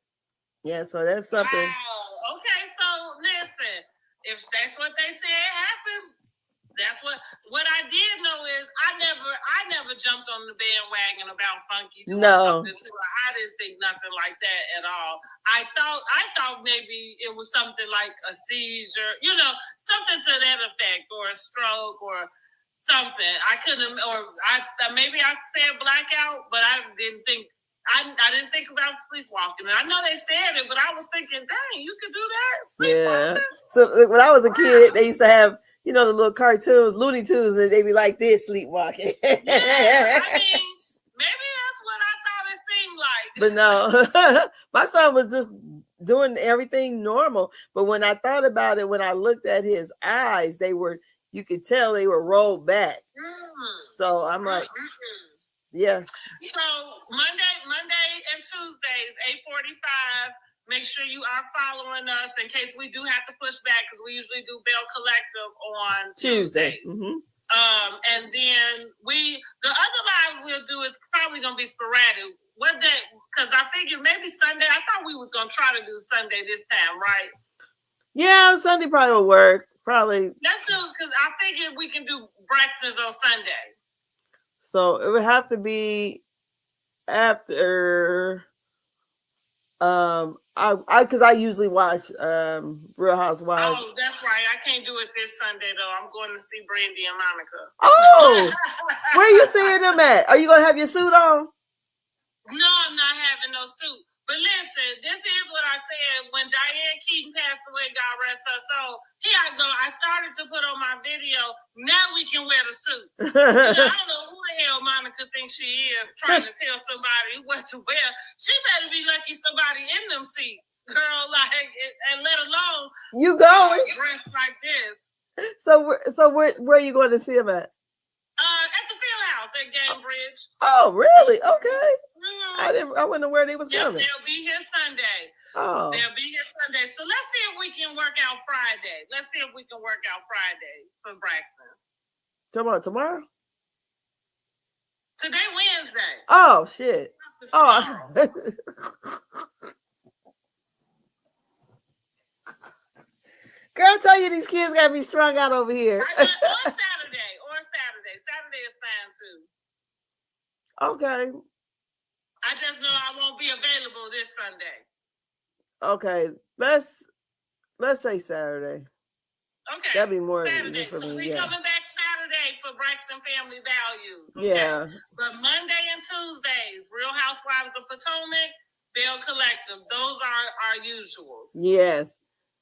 Yeah, so that's something. Wow. Okay, so listen, if that's what they said happens, that's what, what I did know is I never jumped on the bandwagon about Funky doing No. something to her. I didn't think nothing like that at all. I thought maybe it was something like a seizure, something to that effect, or a stroke, or something. I couldn't, maybe I said blackout, but I didn't think. I didn't think about sleepwalking. I know they said it, but I was thinking, dang, you could do that? Yeah. So when I was a kid, they used to have, the little cartoons, Looney Tunes, and they be like this, sleepwalking. Yeah, I mean, maybe that's what I thought it seemed like. But no, my son was just doing everything normal. But when I thought about it, when I looked at his eyes, you could tell they were rolled back. So I'm like, yeah. So Monday and Tuesdays, 8:45. Make sure you are following us in case we do have to push back, because we usually do Belle Collective on Tuesday. Mm-hmm. And then the other live we'll do is probably gonna be sporadic. What day? Because I figured maybe Sunday. I thought we was gonna try to do Sunday this time, right? Yeah, Sunday probably will work. Probably. Let's do, because I figured we can do Braxton's on Sunday. So it would have to be after because I usually watch Real Housewives. Oh, that's right. I can't do it this Sunday though. I'm going to see Brandi and Monica. Oh, where are you seeing them at? Are you gonna have your suit on? No, I'm not having no suit. But listen, this is what I said when Diane Keaton passed away, God rest her soul. Here I go. I started to put on my video. Now we can wear the suit. I don't know who the hell Monica thinks she is, trying to tell somebody what to wear. She better be lucky somebody in them seats, girl. And let alone you going dressed like this. So where are you going to see them at? At the field house at Gamebridge. Oh, really? Okay. I wouldn't know where they was coming. They'll be here Sunday. Oh. They'll be here Sunday. So let's see if we can work out Friday. For Braxton. Tomorrow? Today Wednesday. Oh shit. Oh. Girl, I tell you, these kids gotta be strung out over here. Or Saturday. Saturday is fine too. Okay. I just know I won't be available this Sunday. Okay, let's say Saturday. Okay, that'd be more Saturday. for me. We're coming back Saturday for Braxton Family Values. Okay? Yeah. But Monday and Tuesdays, Real Housewives of Potomac, Belle Collective. Those are our usuals. Yes.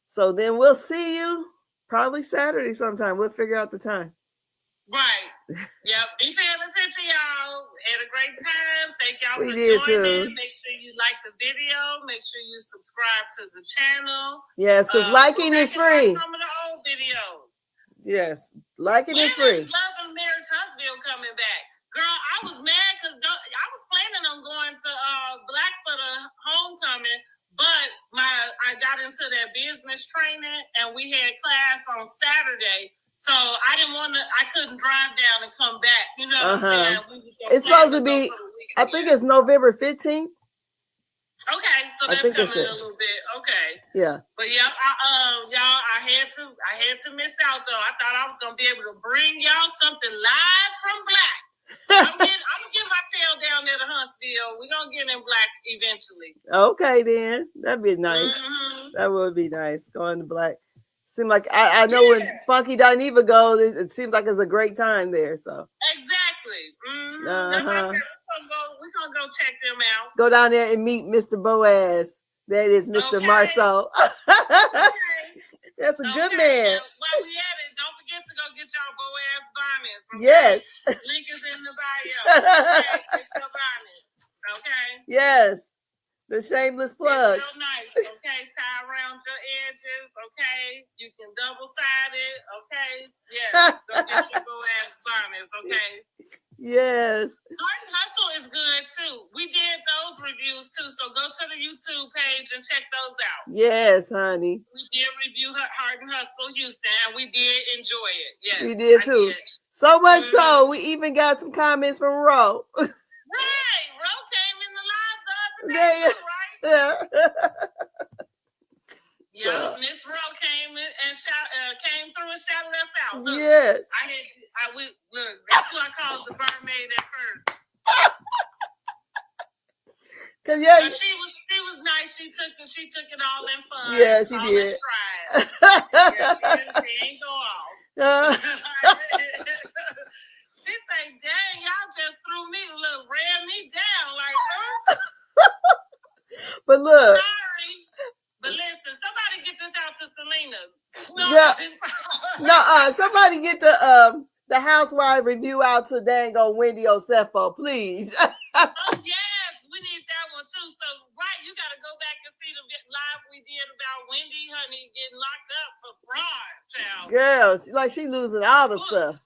So then we'll see you probably Saturday sometime. We'll figure out the time. Right. Yep. Be paying attention, y'all. Had a great time. Thank y'all for joining. Make sure you like the video. Make sure you subscribe to the channel. Yes, because liking is free. Some of the old videos. Yes, liking is free. Loving Mary Huntsville coming back. Girl, I was mad because I was planning on going to Black for the homecoming, but I got into their business training and we had class on Saturday. So I couldn't drive down and come back. You know what I'm saying? It's supposed to be, I think it's November 15th. Okay, so that's coming in a little bit. Okay. Yeah. But yeah, y'all, I had to miss out though. I thought I was gonna be able to bring y'all something live from Black. I'm gonna get my tail down there to Huntsville. We're gonna get in Black eventually. Okay, then that'd be nice. That would be nice going to Black. Seem like I know when Funky Dineva goes, it seems like it's a great time there. So exactly. We're gonna go check them out. Go down there and meet Mr. Boaz. That is Mr. Marceau. That's a good man. While we at it, don't forget to go get y'all Boaz bonnets. Okay? Yes. Link is in the bio. Okay, get your bonnets. Okay. Yes. The shameless plug. It's real nice, okay? Tie around your edges, okay? You can double side it, okay? Yes, go get your Boaz bonnets, okay? Yes. Heart and Hustle is good too. We did those reviews too, so go to the YouTube page and check those out. Yes, honey. We did review Heart and Hustle Houston, and we did enjoy it. Yes, we did too. So much so, we even got some comments from Ro. Right, Ro came in the live the other day, right? Yeah. Yeah, Miss Ro came in and came through and shouted us out. Look, yes. Look, that's what I called the barmaid at first. Cause yeah, but she was nice. She took it all in fun. Yeah, she did. She ain't go off. She say, "Dang, y'all just ran me down like." But look. Sorry, but listen, somebody get this out to Selena. Somebody get the housewife review out to Dango Wendy Osefo, please. Oh yes, we need that one too. So you got to go back and see the live we did about Wendy, honey, getting locked up for fraud, child. Girl, she losing all the stuff.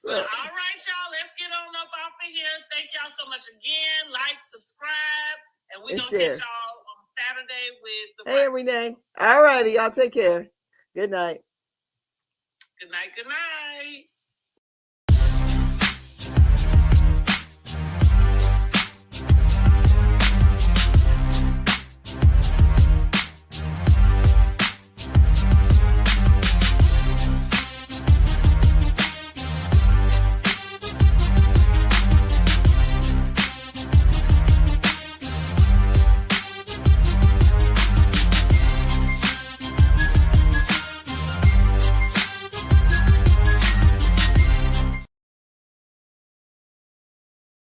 All right, y'all, let's get on up off of here. Thank y'all so much again. Like, subscribe, and we're going to catch y'all on Saturday with the Hey, Renee. All righty, y'all take care. Good night.